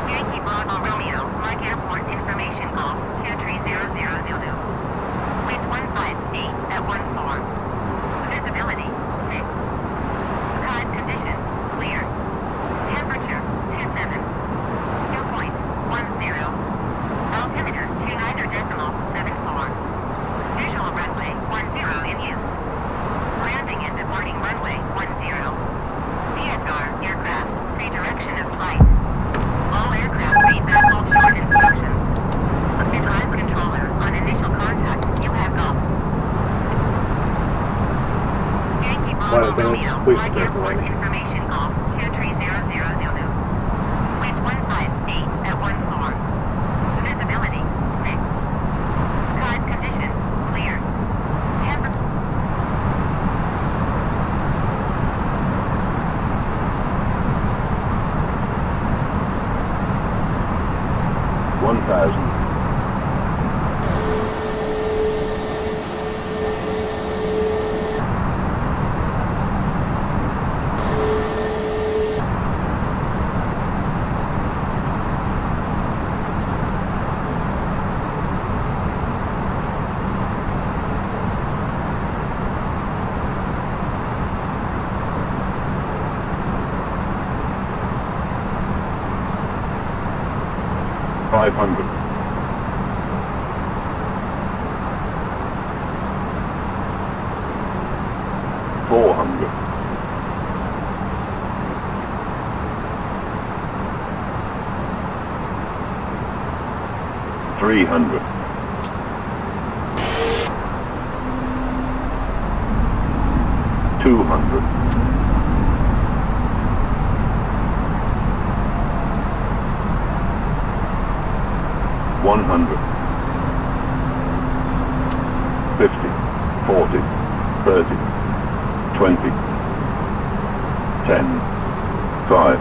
Yankee Bravo Romeo, Mark Airport information call 23000 Zulu. Wind 158 at 14. Visibility 6. Skies conditions clear. Temperature 27. Dew point 10. Altimeter 29.74. Visual runway 10 in use. Landing and departing runway 10. DSR aircraft, redirection of flight. All aircraft read back hold short instructions. Advise controller on initial contact. You have gone. Yankee Bravo Romeo, Mark Airport information call 23000 Zulu. Wind 158 at 14. Visibility 6. Skies conditions clear. Temperature 1,000. $500. $400. $300. $200. $100. 50, 40, 30, 20, 10, 5.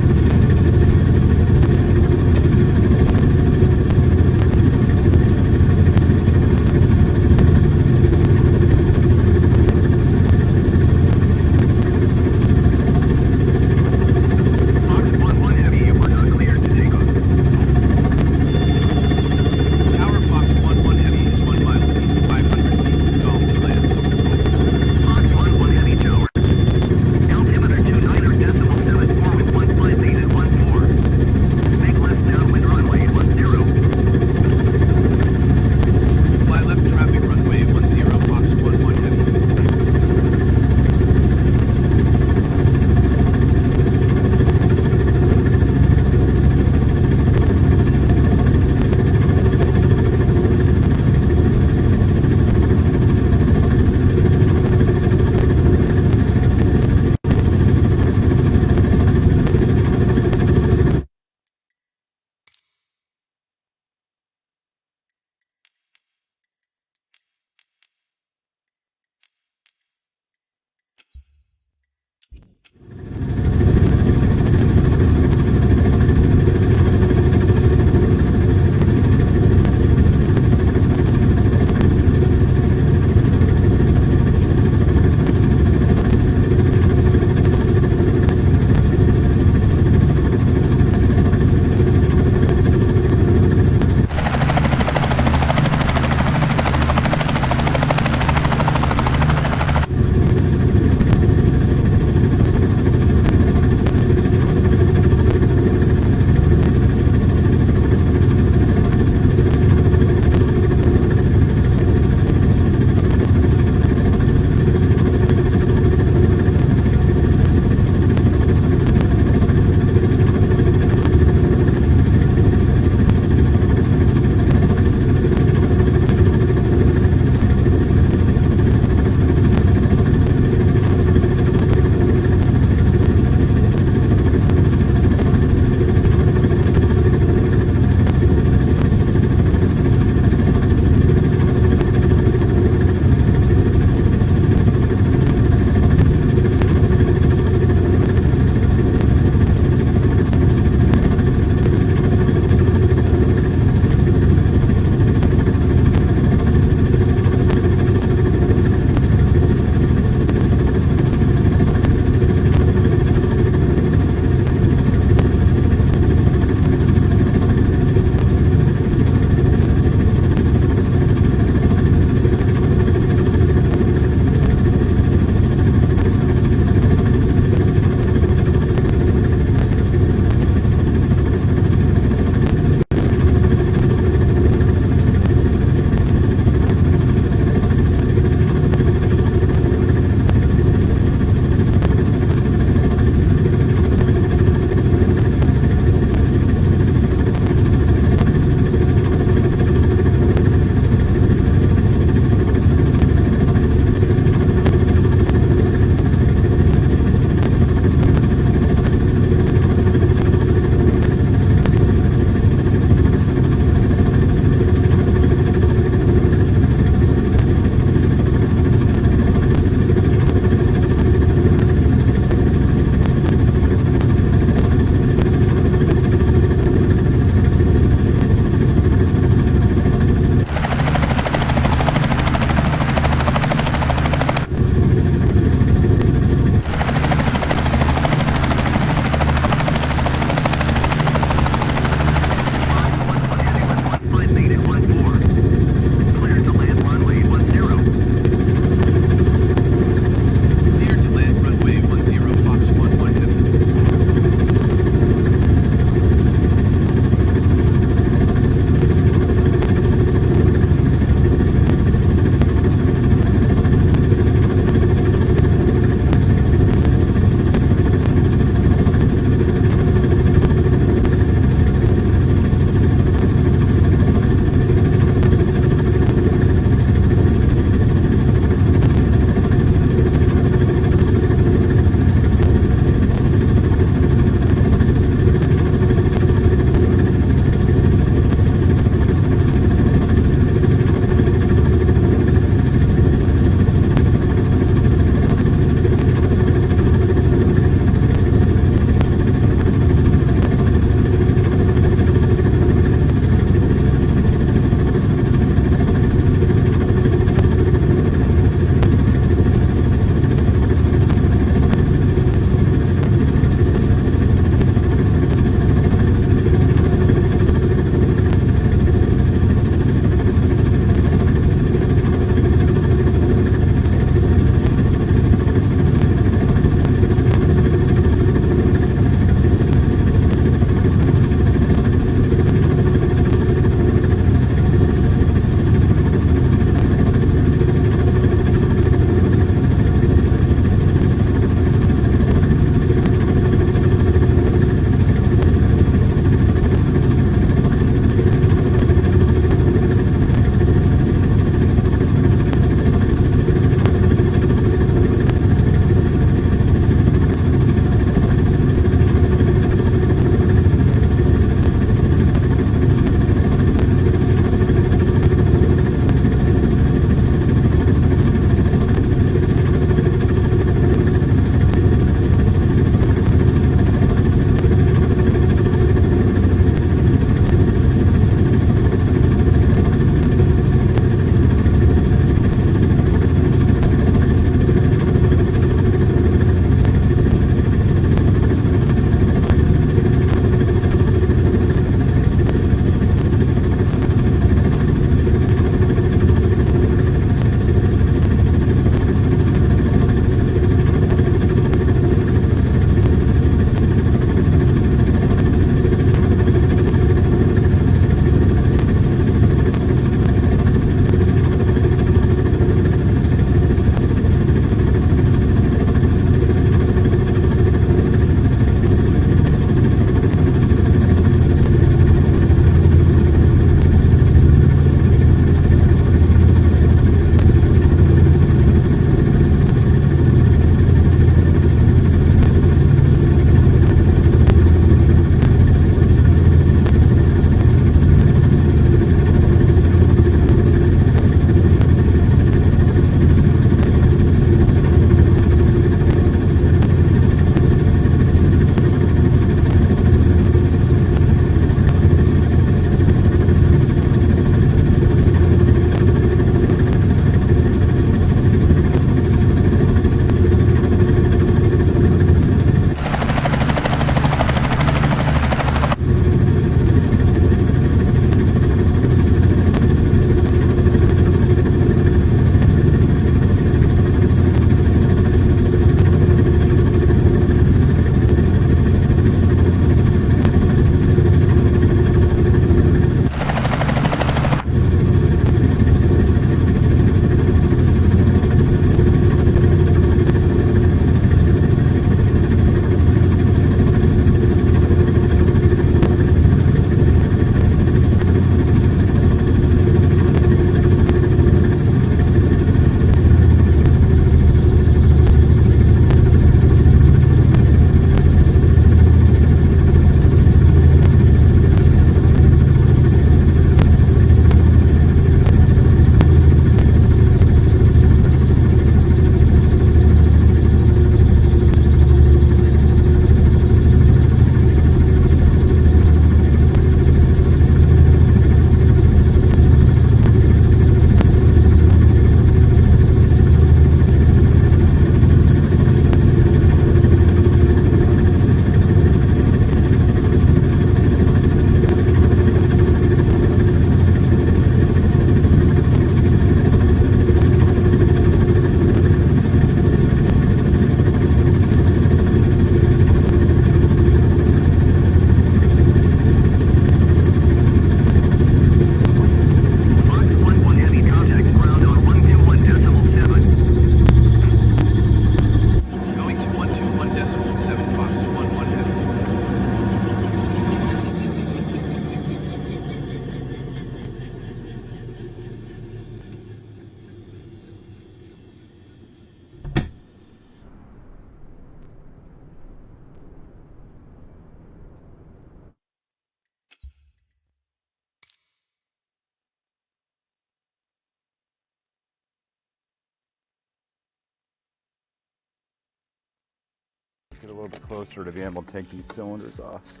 Let's get a little bit closer to be able to take these cylinders off.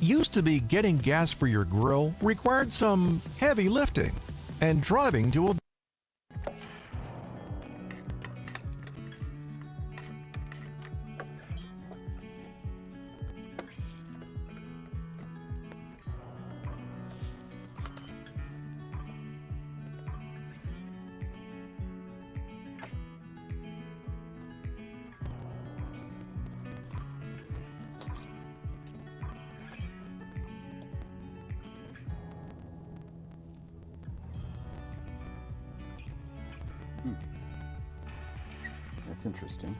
Used to be getting gas for your grill required some heavy lifting and driving to a That's interesting.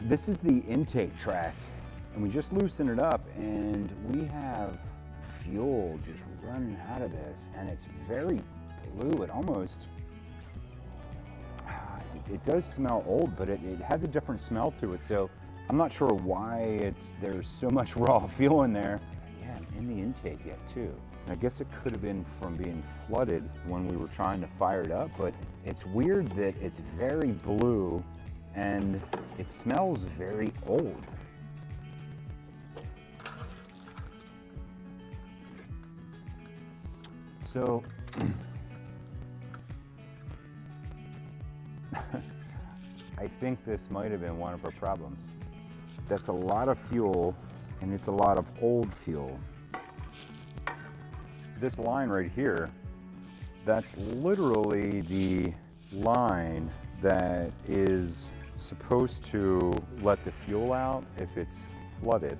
This is the intake track, and we just loosen it up, and we have fuel just running out of this, and it's very blue. It almost, it does smell old, but it has a different smell to it, so I'm not sure why there's so much raw fuel in there. Yeah, in the intake yet too. I guess it could have been from being flooded when we were trying to fire it up, but it's weird that it's very blue and it smells very old. So, I think this might have been one of our problems. That's a lot of fuel, and it's a lot of old fuel. This line right here, that's literally the line that is supposed to let the fuel out if it's flooded,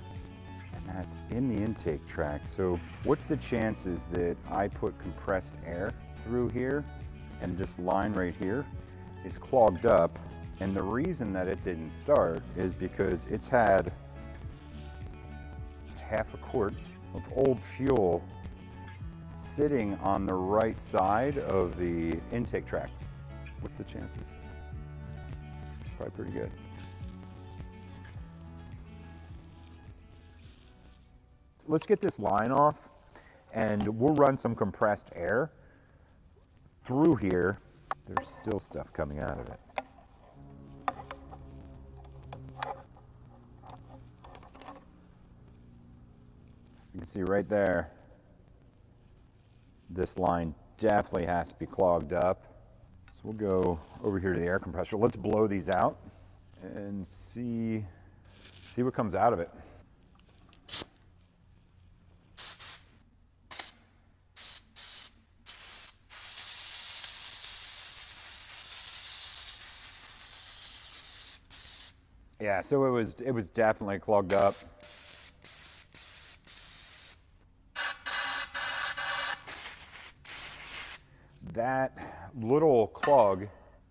and that's in the intake tract. So what's the chances that I put compressed air through here and this line right here is clogged up? And the reason that it didn't start is because it's had half a quart of old fuel sitting on the right side of the intake tract. What's the chances? It's probably pretty good. Let's get this line off, and we'll run some compressed air through here. There's still stuff coming out of it. You can see right there, this line definitely has to be clogged up. So we'll go over here to the air compressor. Let's blow these out and see what comes out of it. Yeah, so it was definitely clogged up. That little clog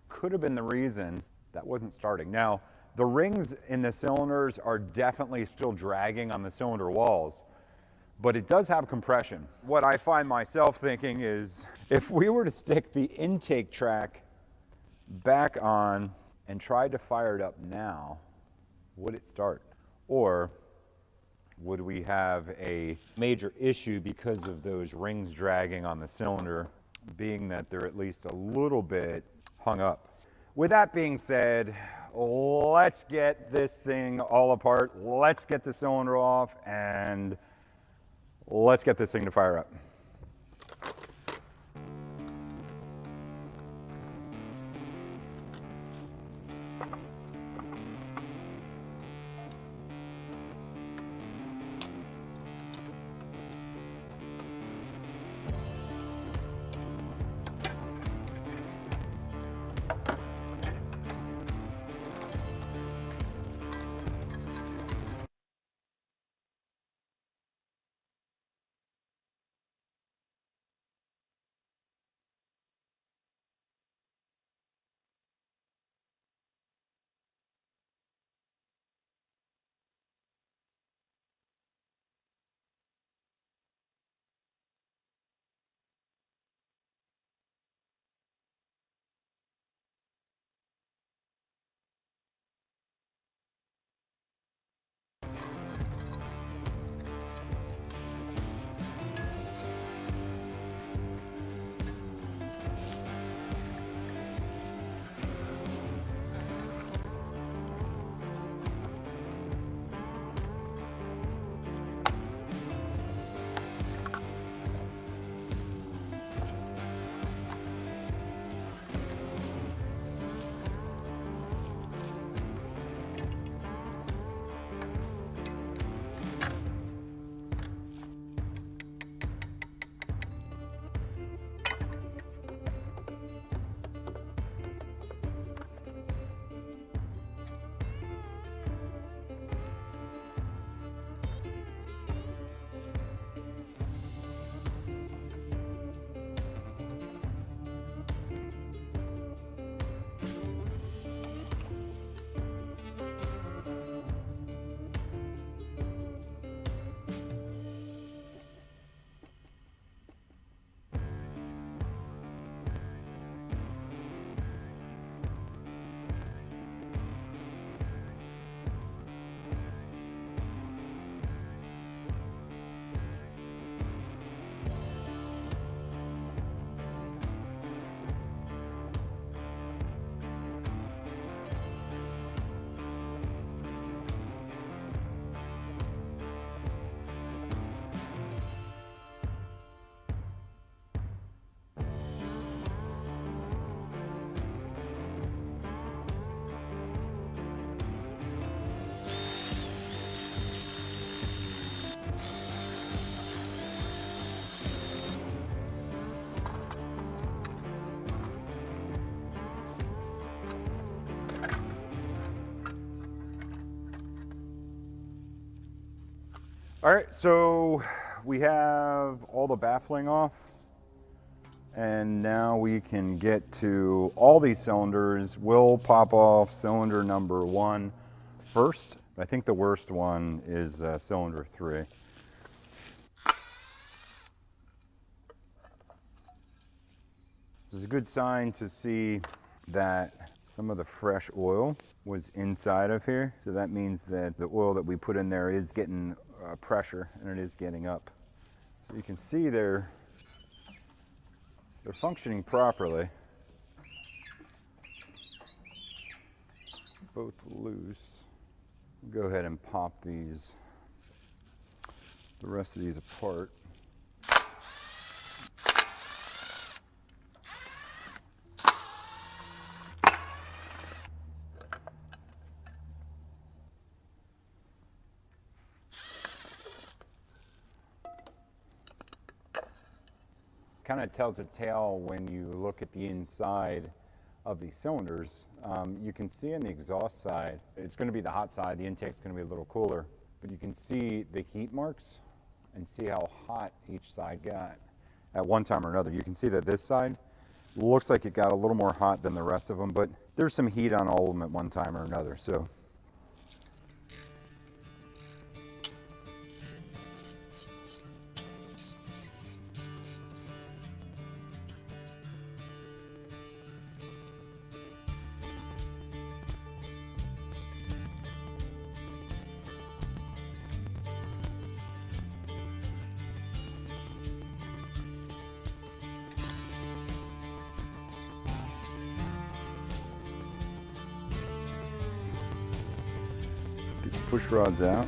could have been the reason that wasn't starting. Now, the rings in the cylinders are definitely still dragging on the cylinder walls, but it does have compression. What I find myself thinking is, if we were to stick the intake track back on and tried to fire it up now, would it start? Or would we have a major issue because of those rings dragging on the cylinder, being that they're at least a little bit hung up? With that being said, let's get this thing all apart. Let's get the cylinder off, and let's get this thing to fire up. All right, so we have all the baffling off, and now we can get to all these cylinders. We'll pop off cylinder number 1 first. I think the worst one is cylinder 3. This is a good sign to see that some of the fresh oil was inside of here. So that means that the oil that we put in there is getting pressure, and it is getting up. So you can see they're functioning properly. Both loose. Go ahead and pop the rest of these apart. Kind of tells a tale when you look at the inside of these cylinders. You can see on the exhaust side, it's going to be the hot side, the intake's going to be a little cooler, but you can see the heat marks and see how hot each side got at one time or another. You can see that this side looks like it got a little more hot than the rest of them, but there's some heat on all of them at one time or another. So get the push rods out.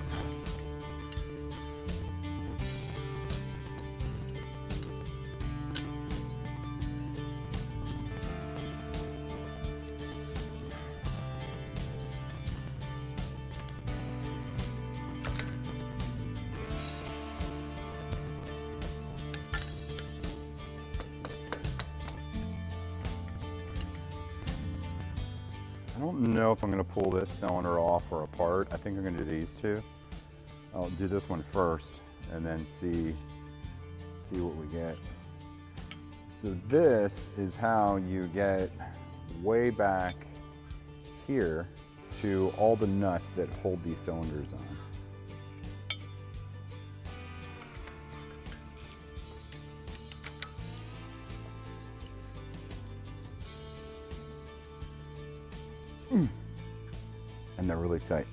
I don't know if I'm going to pull this cylinder off or apart. I think I'm going to do these two. I'll do this one first and then see what we get. So this is how you get way back here to all the nuts that hold these cylinders on. And they're really tight.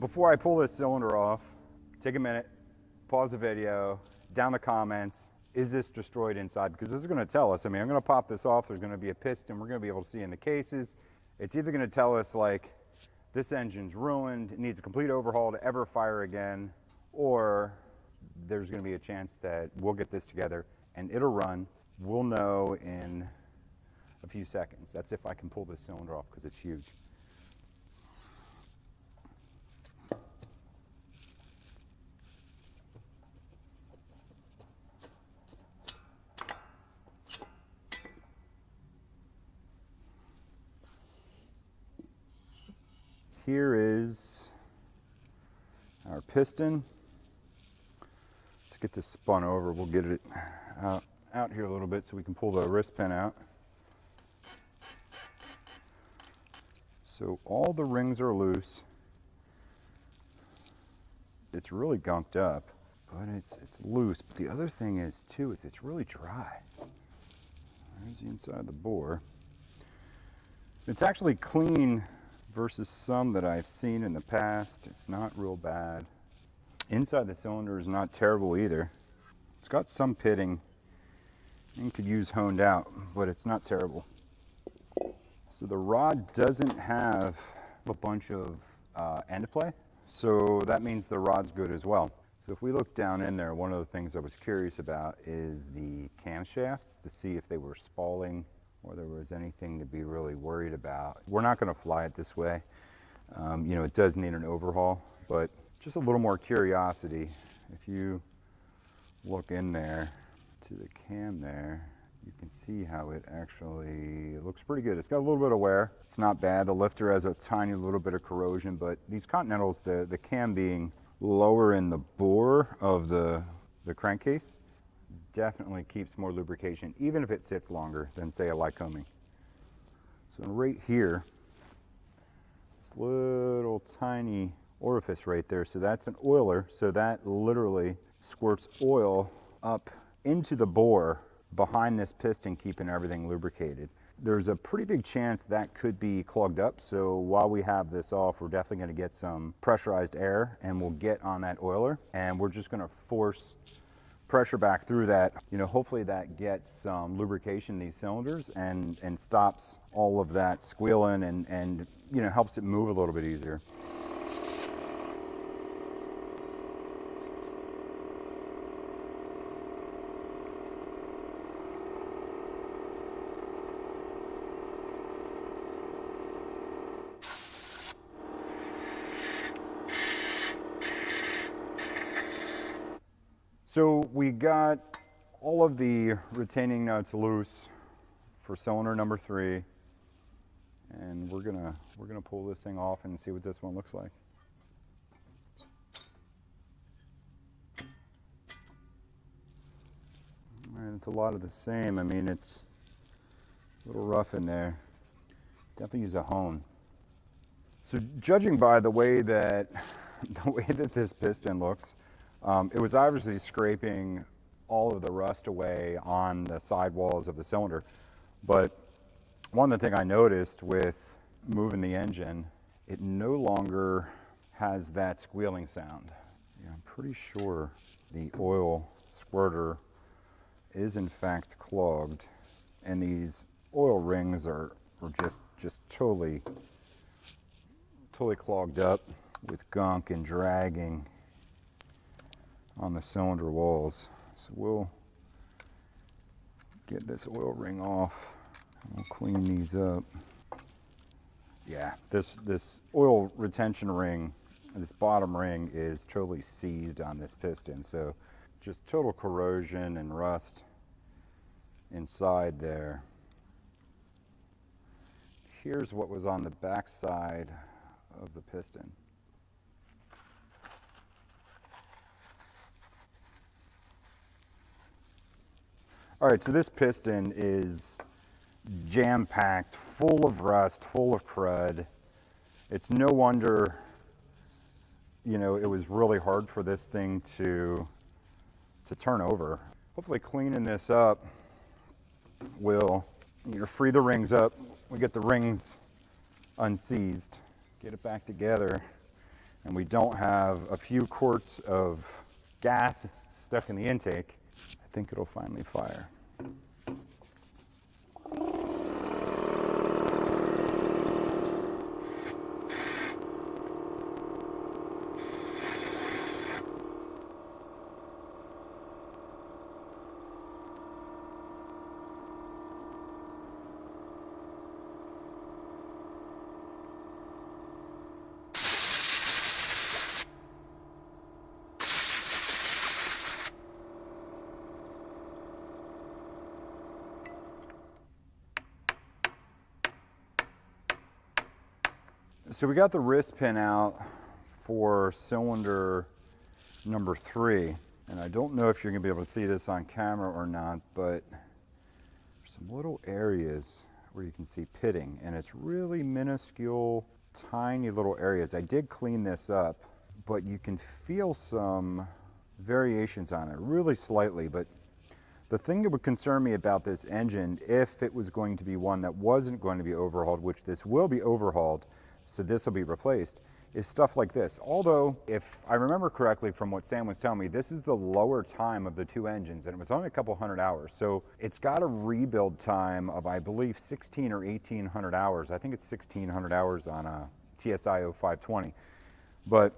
Before I pull this cylinder off, take a minute, pause the video, down the comments, is this destroyed inside? Because this is going to tell us. I mean, I'm going to pop this off, there's going to be a piston, we're going to be able to see in the cases. It's either going to tell us like, this engine's ruined, it needs a complete overhaul to ever fire again, or there's going to be a chance that we'll get this together and it'll run. We'll know in a few seconds. That's if I can pull this cylinder off, because it's huge. Here is our piston. Let's get this spun over. We'll get it out here a little bit so we can pull the wrist pin out. So all the rings are loose. It's really gunked up, but it's loose. But the other thing is too, is it's really dry. There's the inside of the bore. It's actually clean versus some that I've seen in the past. It's not real bad. Inside the cylinder is not terrible either. It's got some pitting and could use honed out, but it's not terrible. So the rod doesn't have a bunch of end play, so that means the rod's good as well. So if we look down in there, one of the things I was curious about is the camshafts to see if they were spalling or there was anything to be really worried about. We're not going to fly it this way. You know, it does need an overhaul, but just a little more curiosity. If you look in there to the cam there, you can see how it actually looks pretty good. It's got a little bit of wear. It's not bad. The lifter has a tiny little bit of corrosion, but these Continentals, the cam being lower in the bore of the crankcase, definitely keeps more lubrication, even if it sits longer than, say, a Lycoming. So right here, this little tiny orifice right there, so that's an oiler, so that literally squirts oil up into the bore behind this piston, keeping everything lubricated. There's a pretty big chance that could be clogged up, so while we have this off, we're definitely going to get some pressurized air and we'll get on that oiler and we're just going to force pressure back through that. You know, hopefully that gets some lubrication in these cylinders and stops all of that squealing and you know, helps it move a little bit easier. So we got all of the retaining nuts loose for cylinder number 3, and we're gonna pull this thing off and see what this one looks like. All right, it's a lot of the same. I mean, it's a little rough in there. Definitely use a hone. So judging by the way that this piston looks, it was obviously scraping all of the rust away on the sidewalls of the cylinder. But one of the things I noticed with moving the engine, it no longer has that squealing sound. Yeah, I'm pretty sure the oil squirter is in fact clogged, and these oil rings are just totally clogged up with gunk and dragging on the cylinder walls. So we'll get this oil ring off and we'll clean these up. Yeah, this oil retention ring, this bottom ring is totally seized on this piston, so just total corrosion and rust inside there. Here's what was on the back side of the piston. All right, so this piston is jam-packed, full of rust, full of crud. It's no wonder, you know, it was really hard for this thing to turn over. Hopefully cleaning this up will, you know, free the rings up. We get the rings unseized, get it back together, and we don't have a few quarts of gas stuck in the intake. I think it'll finally fire. So we got the wrist pin out for cylinder number 3, and I don't know if you're going to be able to see this on camera or not, but there's some little areas where you can see pitting, and it's really minuscule, tiny little areas. I did clean this up, but you can feel some variations on it, really slightly. But the thing that would concern me about this engine, if it was going to be one that wasn't going to be overhauled, which this will be overhauled, so this will be replaced, is stuff like this. Although, if I remember correctly from what Sam was telling me, this is the lower time of the two engines, and it was only a couple hundred hours. So it's got a rebuild time of, I believe, 16 or 1800 hours. I think it's 1600 hours on a TSI 0520. But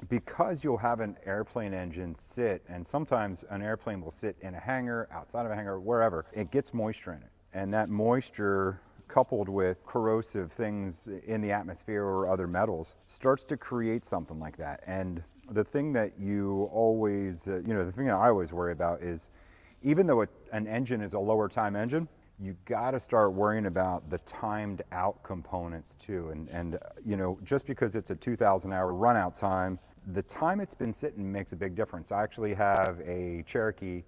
because you'll have an airplane engine sit, and sometimes an airplane will sit in a hangar, outside of a hangar, wherever, it gets moisture in it. And that moisture, coupled with corrosive things in the atmosphere or other metals, starts to create something like that. And the thing that you always, the thing that I always worry about is, even though an engine is a lower time engine, you got to start worrying about the timed out components too. And just because it's a 2,000 hour run out time, the time it's been sitting makes a big difference. I actually have a Cherokee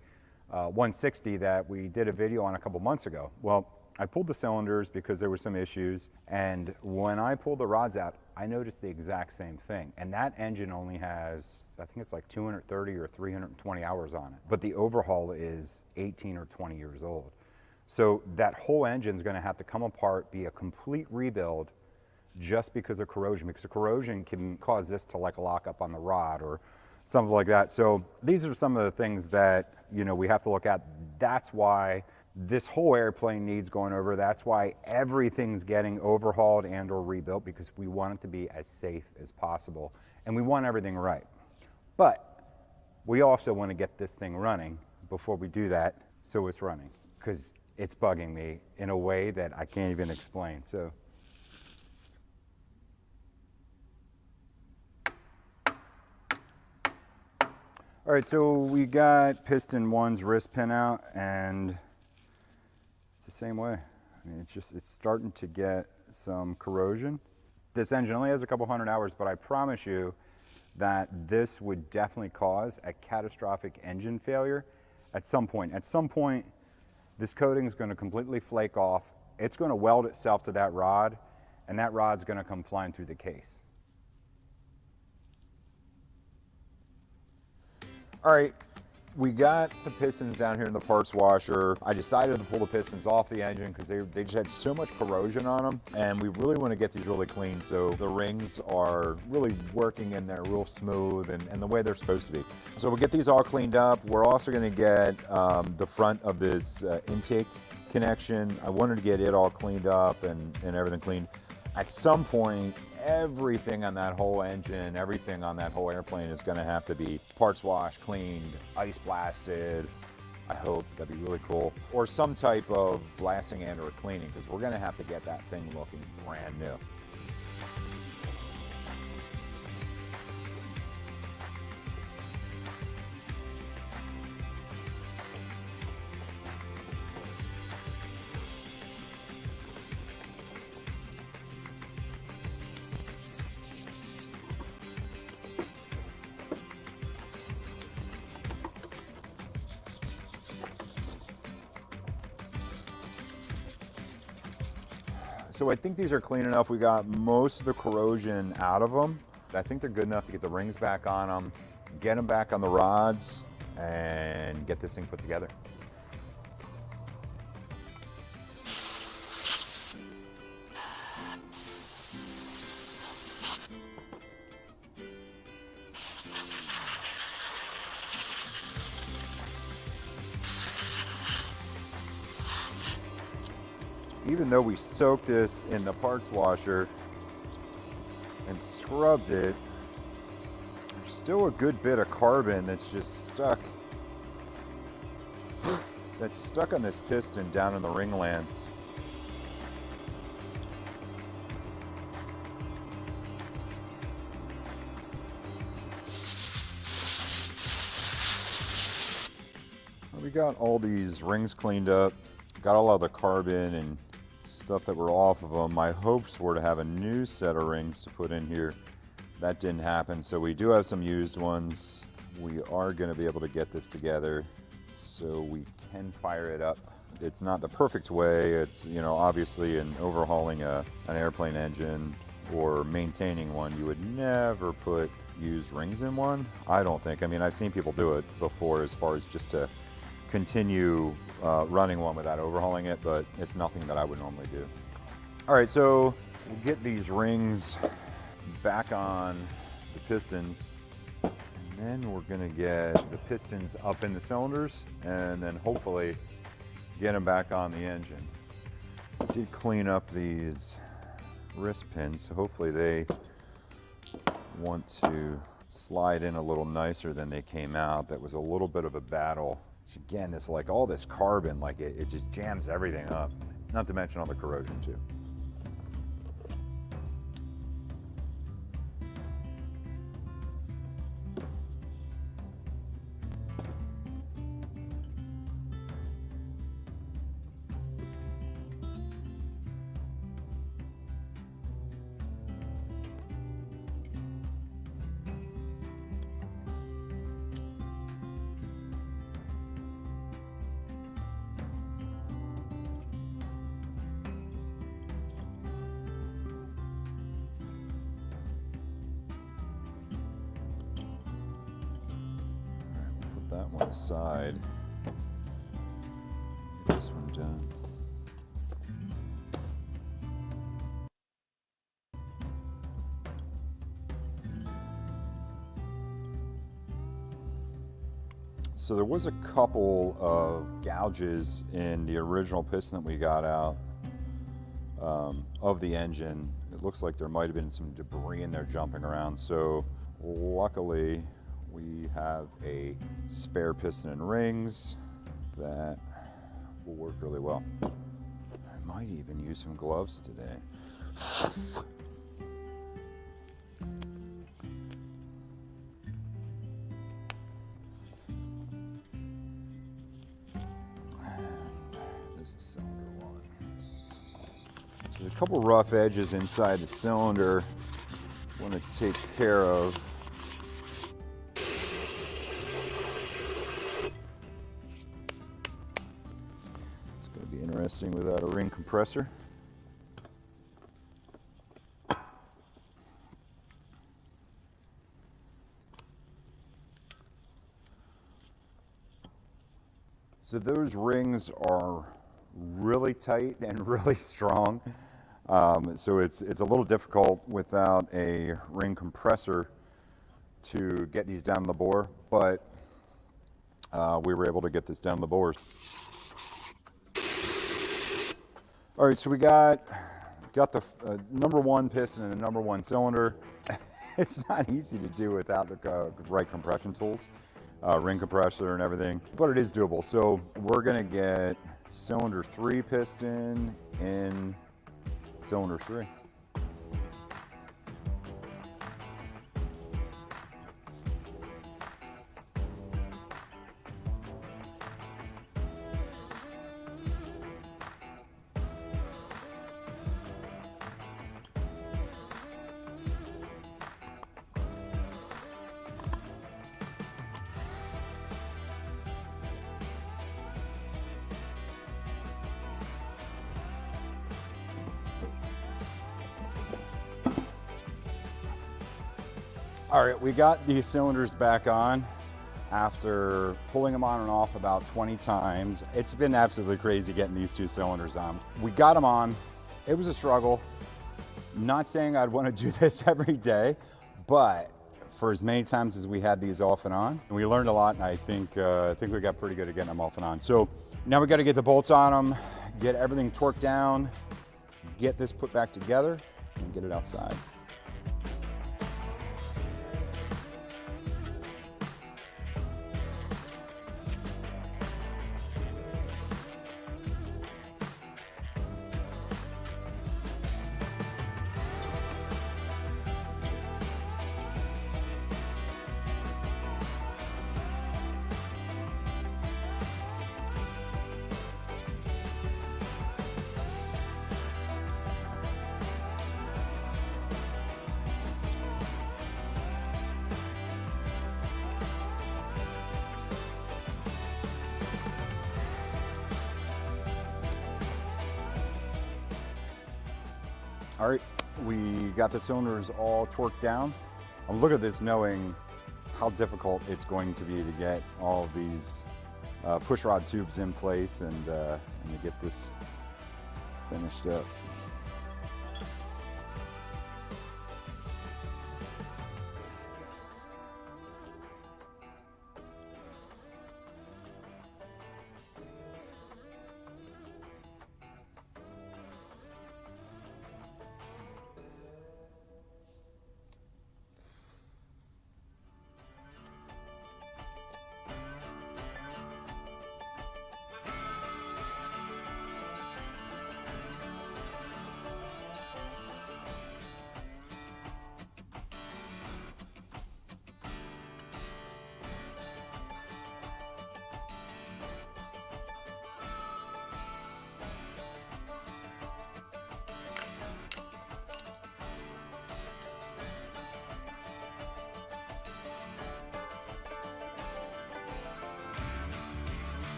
160 that we did a video on a couple months ago. Well, I pulled the cylinders because there were some issues, and when I pulled the rods out, I noticed the exact same thing. And that engine only has, I think it's like 230 or 320 hours on it, but the overhaul is 18 or 20 years old. So that whole engine is going to have to come apart, be a complete rebuild, just because of corrosion, because the corrosion can cause this to like lock up on the rod or something like that. So these are some of the things that we have to look at. That's why this whole airplane needs going over. That's why everything's getting overhauled and or rebuilt, because we want it to be as safe as possible, and we want everything right. But we also want to get this thing running before we do that, so it's running, because it's bugging me in a way that I can't even explain. So all right, so we got piston 1's wrist pin out, and it's the same way. I mean, it's starting to get some corrosion. This engine only has a couple hundred hours, but I promise you that this would definitely cause a catastrophic engine failure at some point. At some point, this coating is going to completely flake off. It's going to weld itself to that rod, and that rod's going to come flying through the case. All right, we got the pistons down here in the parts washer. I decided to pull the pistons off the engine because they just had so much corrosion on them, and we really want to get these really clean so the rings are really working in there real smooth and the way they're supposed to be. So we'll get these all cleaned up. We're also going to get the front of this intake connection. I wanted to get it all cleaned up and everything cleaned. At some point, everything on that whole engine, everything on that whole airplane is going to have to be parts washed, cleaned, ice blasted. I hope that'd be really cool. Or some type of blasting and or cleaning, because we're going to have to get that thing looking brand new. So I think these are clean enough. We got most of the corrosion out of them. I think they're good enough to get the rings back on them, get them back on the rods, and get this thing put together. Even though we soaked this in the parts washer and scrubbed it, there's still a good bit of carbon that's just stuck. That's stuck on this piston down in the ring lands. We got all these rings cleaned up, got all of the carbon and stuff that were off of them. My hopes were to have a new set of rings to put in here. That didn't happen, so we do have some used ones. We are going to be able to get this together so we can fire it up. It's not the perfect way. It's, obviously in overhauling an airplane engine or maintaining one, you would never put used rings in one. I don't think. I mean, I've seen people do it before as far as just to continue running one without overhauling it, but it's nothing that I would normally do. All right, so we'll get these rings back on the pistons, and then we're gonna get the pistons up in the cylinders and then hopefully get them back on the engine. I did clean up these wrist pins, so hopefully they want to slide in a little nicer than they came out. That was a little bit of a battle. Which again, this like all this carbon, like it just jams everything up. Not to mention all the corrosion too. That one aside. This one done. So there was a couple of gouges in the original piston that we got out of the engine. It looks like there might have been some debris in there jumping around. So luckily, we have a spare piston and rings that will work really well. I might even use some gloves today. And this is cylinder one. So there's a couple rough edges inside the cylinder I want to take care of. Interesting without a ring compressor. So those rings are really tight and really strong. So it's a little difficult without a ring compressor to get these down the bore, but we were able to get this down the bores. All right, so we got the number one piston and the number one cylinder. It's not easy to do without the right compression tools, ring compressor and everything, but it is doable. So we're gonna get cylinder 3 piston in cylinder 3. All right, we got these cylinders back on after pulling them on and off about 20 times. It's been absolutely crazy getting these 2 cylinders on. We got them on. It was a struggle. Not saying I'd want to do this every day, but for as many times as we had these off and on, we learned a lot, and I think we got pretty good at getting them off and on. So now we got to get the bolts on them, get everything torqued down, get this put back together, and get it outside. All right, we got the cylinders all torqued down. I'm looking at this knowing how difficult it's going to be to get all of these push rod tubes in place and to get this finished up.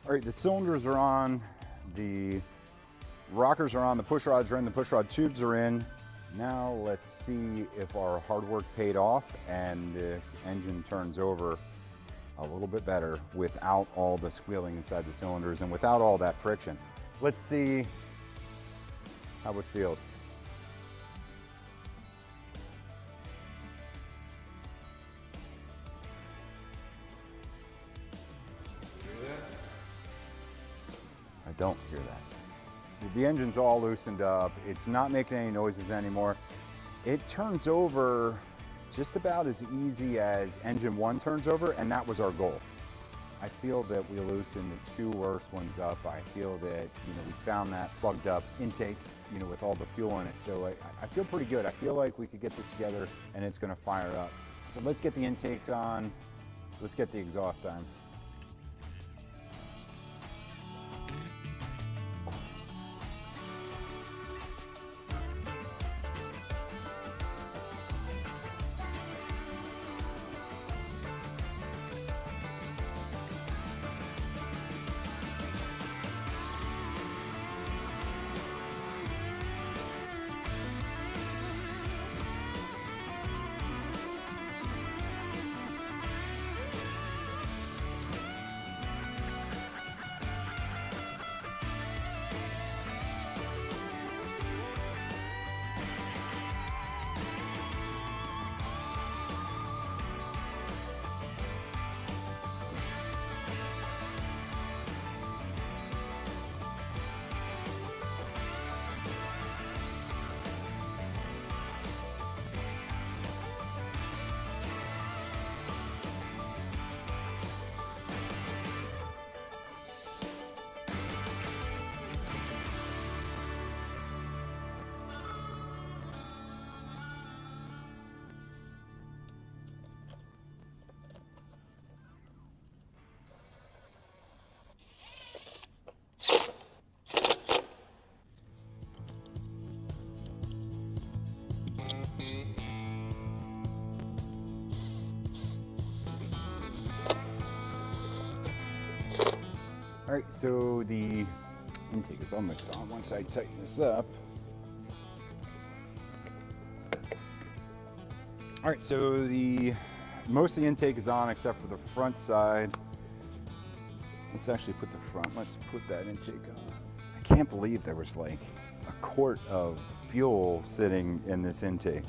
All right, the cylinders are on, the rockers are on, the push rods are in, the push rod tubes are in. Now let's see if our hard work paid off and this engine turns over a little bit better without all the squealing inside the cylinders and without all that friction. Let's see how it feels. I don't hear that. The engine's all loosened up. It's not making any noises anymore. It turns over just about as easy as engine 1 turns over, and that was our goal. I feel that we loosened the 2 worst ones up. I feel that, we found that plugged up intake, with all the fuel in it. So I feel pretty good. I feel like we could get this together and it's gonna fire up. So let's get the intake on. Let's get the exhaust on. All right, so the intake is almost on. Once I tighten this up. All right, so most of the intake is on except for the front side. Let's actually put the front, let's put that intake on. I can't believe there was like a quart of fuel sitting in this intake.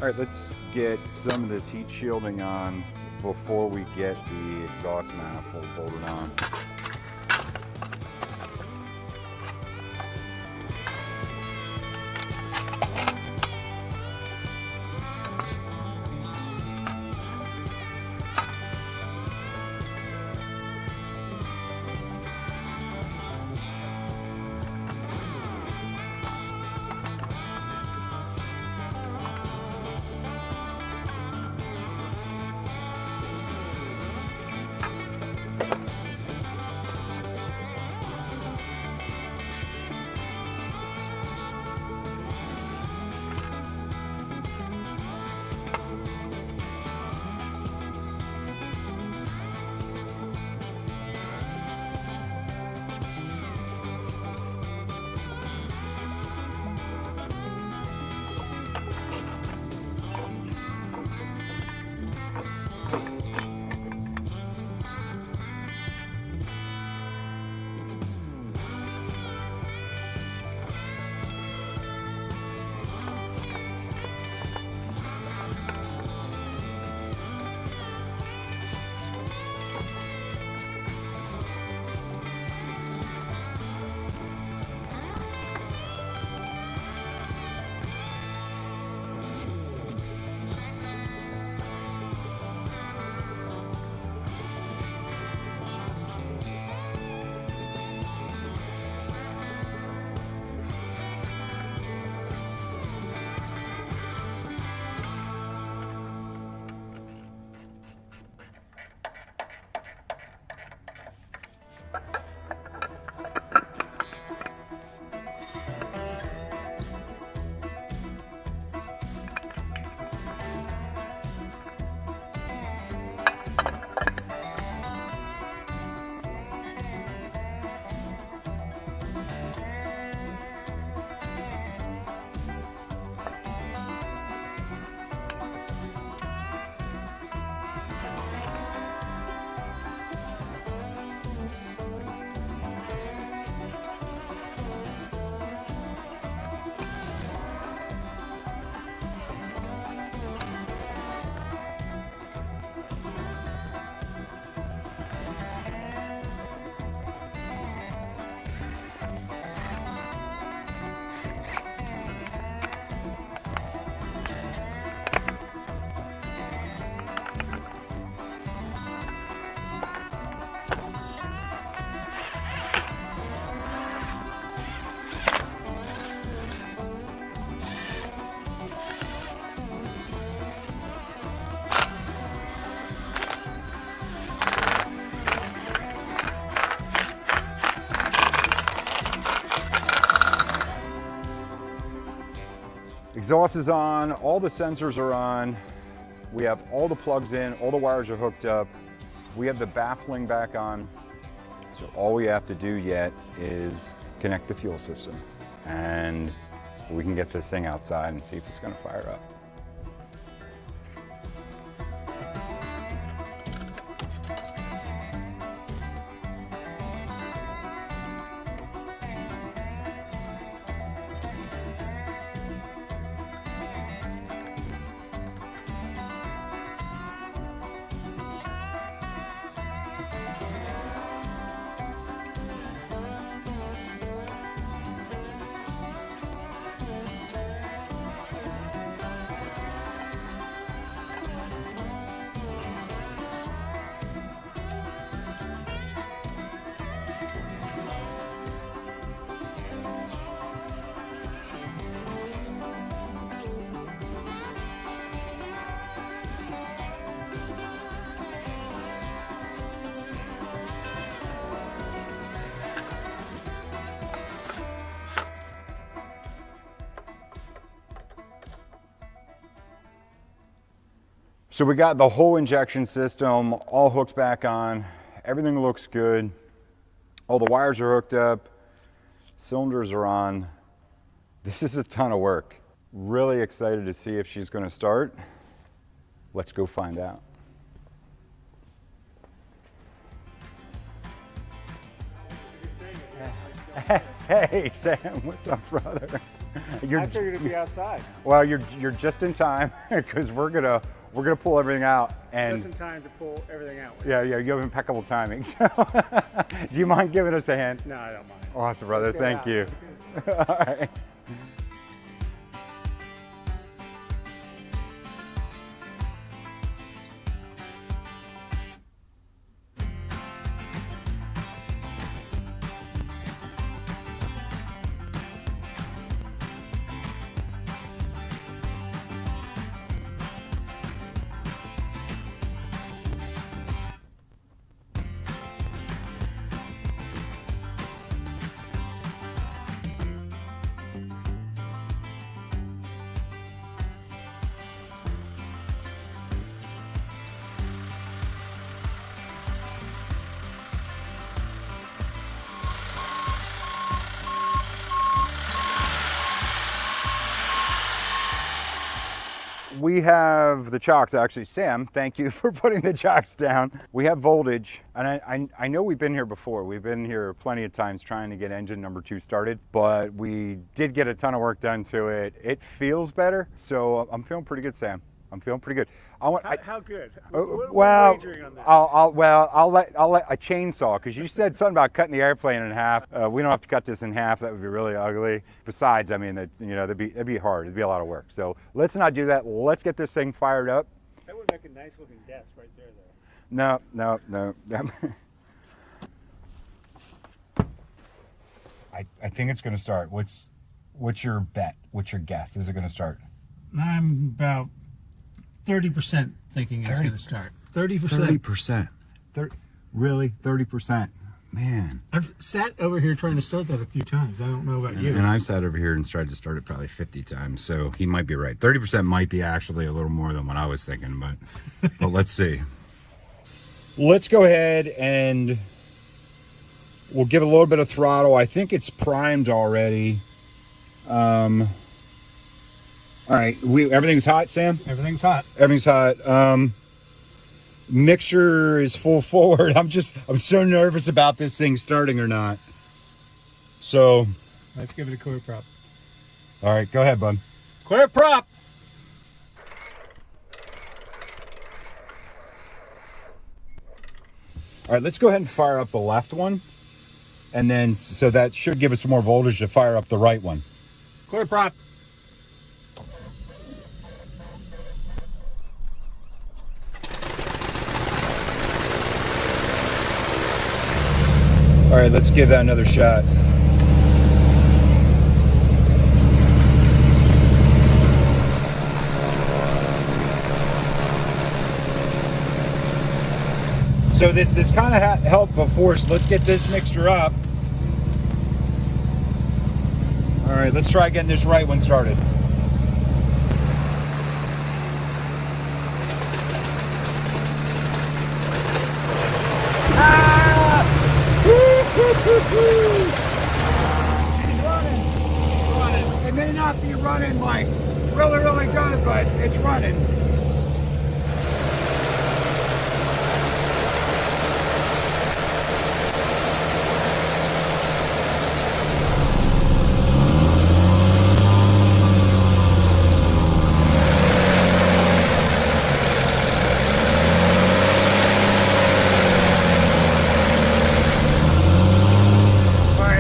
All right, let's get some of this heat shielding on before we get the exhaust manifold bolted on. Exhaust is on, all the sensors are on. We have all the plugs in, all the wires are hooked up. We have the baffling back on. So all we have to do yet is connect the fuel system, and we can get this thing outside and see if it's gonna fire up. So we got the whole injection system all hooked back on. Everything looks good. All the wires are hooked up. Cylinders are on. This is a ton of work. Really excited to see if she's going to start. Let's go find out. Hey, Sam, what's up, brother? I figured it'd be outside. Well, you're just in time because we're gonna pull everything out, and Just in time to pull everything out. yeah, you have impeccable timing. So, do you mind giving us a hand? No, I don't mind. Awesome, brother. Let's get Thank out. you. All right. We have the chocks, actually. Sam, thank you for putting the chocks down. We have voltage, and I know we've been here before. We've been here plenty of times trying to get engine number 2 started, but we did get a ton of work done to it. It feels better, so I'm feeling pretty good, Sam. I'm feeling pretty good. How good? What Well, wagering on this? I'll let a chainsaw, because you said something about cutting the airplane in half. We don't have to cut this in half. That would be really ugly. Besides, I mean, that'd be hard. It'd be a lot of work. So let's not do that. Let's get this thing fired up. That would make a nice looking desk right there, though. No. I think it's going to start. What's your bet? What's your guess? Is it going to start? I'm about 30% thinking it's going to start. 30%. 30%. Really? 30%? Man. I've sat over here trying to start that a few times. I don't know about you. And I've sat over here and tried to start it probably 50 times, so he might be right. 30% might be actually a little more than what I was thinking, but let's see. Let's go ahead and we'll give it a little bit of throttle. I think it's primed already. All right, everything's hot, Sam? Everything's hot. Everything's hot. Mixture is full forward. I'm so nervous about this thing starting or not. So let's give it a clear prop. All right, go ahead, bud. Clear prop. All right, let's go ahead and fire up the left one. And then, so that should give us some more voltage to fire up the right one. Clear prop. All right, let's give that another shot. So this kind of helped before, so let's get this mixture up. All right, let's try getting this right one started. running. It may not be running like really, really good, but it's running.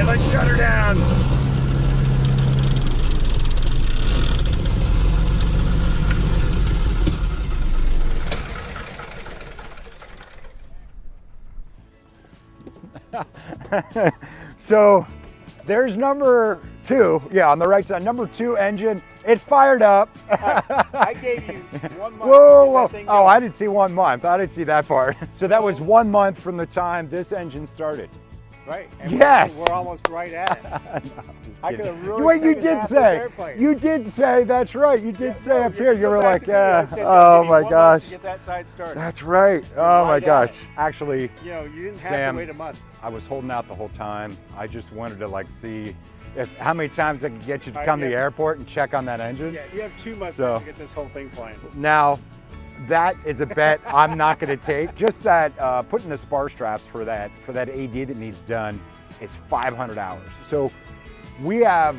Let's shut her down. So there's number 2. Yeah, on the right side, number 2 engine. It fired up. I gave you 1 month. Whoa. Oh, I didn't see 1 month. I didn't see that part. So that was 1 month from the time this engine started. Right. And yes. We're almost right at it. No, I could have really. Wait, you did say. You did say. That's right. You did say up here. You were like, yeah. Oh my gosh. To get that side started. That's right. Oh my gosh. Actually, you know, you didn't have Sam, to wait a month. I was holding out the whole time. I just wanted to like see how many times I could get you to come to the airport and check on that engine. Yeah, you have 2 months to get this whole thing flying. Now, that is a bet I'm not going to take. Just that putting the spar straps for that AD that needs done is 500 hours. So we have.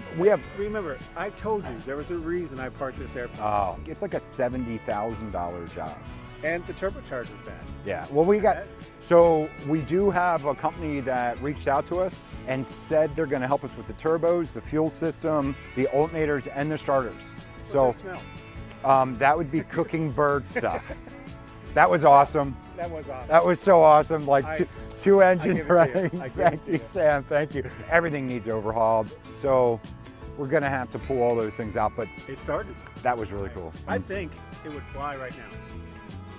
Remember, I told you there was a reason I parked this airplane. Oh, it's like a $70,000 job. And the turbocharger's bad. Yeah. Well, so we do have a company that reached out to us and said they're going to help us with the turbos, the fuel system, the alternators, and the starters. What's that smell? That would be cooking bird stuff. That was awesome. That was awesome. That was so awesome. Like two engine running. Thank you, Sam. Thank you. Everything needs overhauled. So we're going to have to pull all those things out. But it started. That was really cool. I think it would fly right now.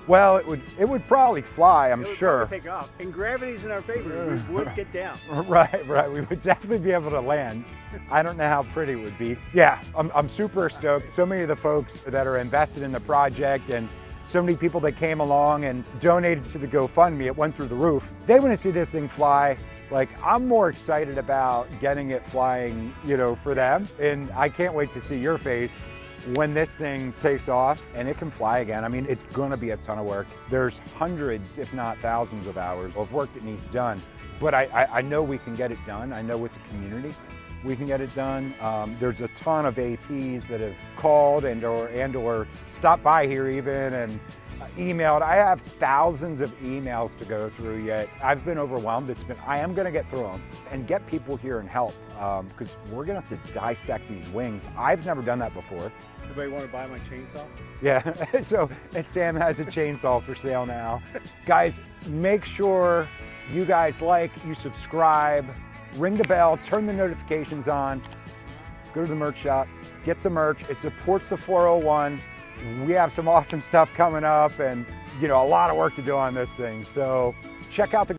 Well, it would probably fly, I'm sure. It would take off. And gravity's in our favor. We would get down. Right. We would definitely be able to land. I don't know how pretty it would be. Yeah, I'm super stoked. So many of the folks that are invested in the project and so many people that came along and donated to the GoFundMe, it went through the roof. They want to see this thing fly. Like, I'm more excited about getting it flying, for them. And I can't wait to see your face when this thing takes off and it can fly again. I mean, it's gonna be a ton of work. There's hundreds, if not thousands of hours of work that needs done. But I know we can get it done. I know with the community, we can get it done. There's a ton of APs that have called and or stopped by here even and emailed. I have thousands of emails to go through yet. I've been overwhelmed. I am gonna get through them and get people here and help because we're gonna have to dissect these wings. I've never done that before. Anybody want to buy my chainsaw? Yeah, so Sam has a chainsaw for sale now. Guys, make sure you guys you subscribe, ring the bell, turn the notifications on, go to the merch shop, get some merch. It supports the 401. We have some awesome stuff coming up and, a lot of work to do on this thing. So check out the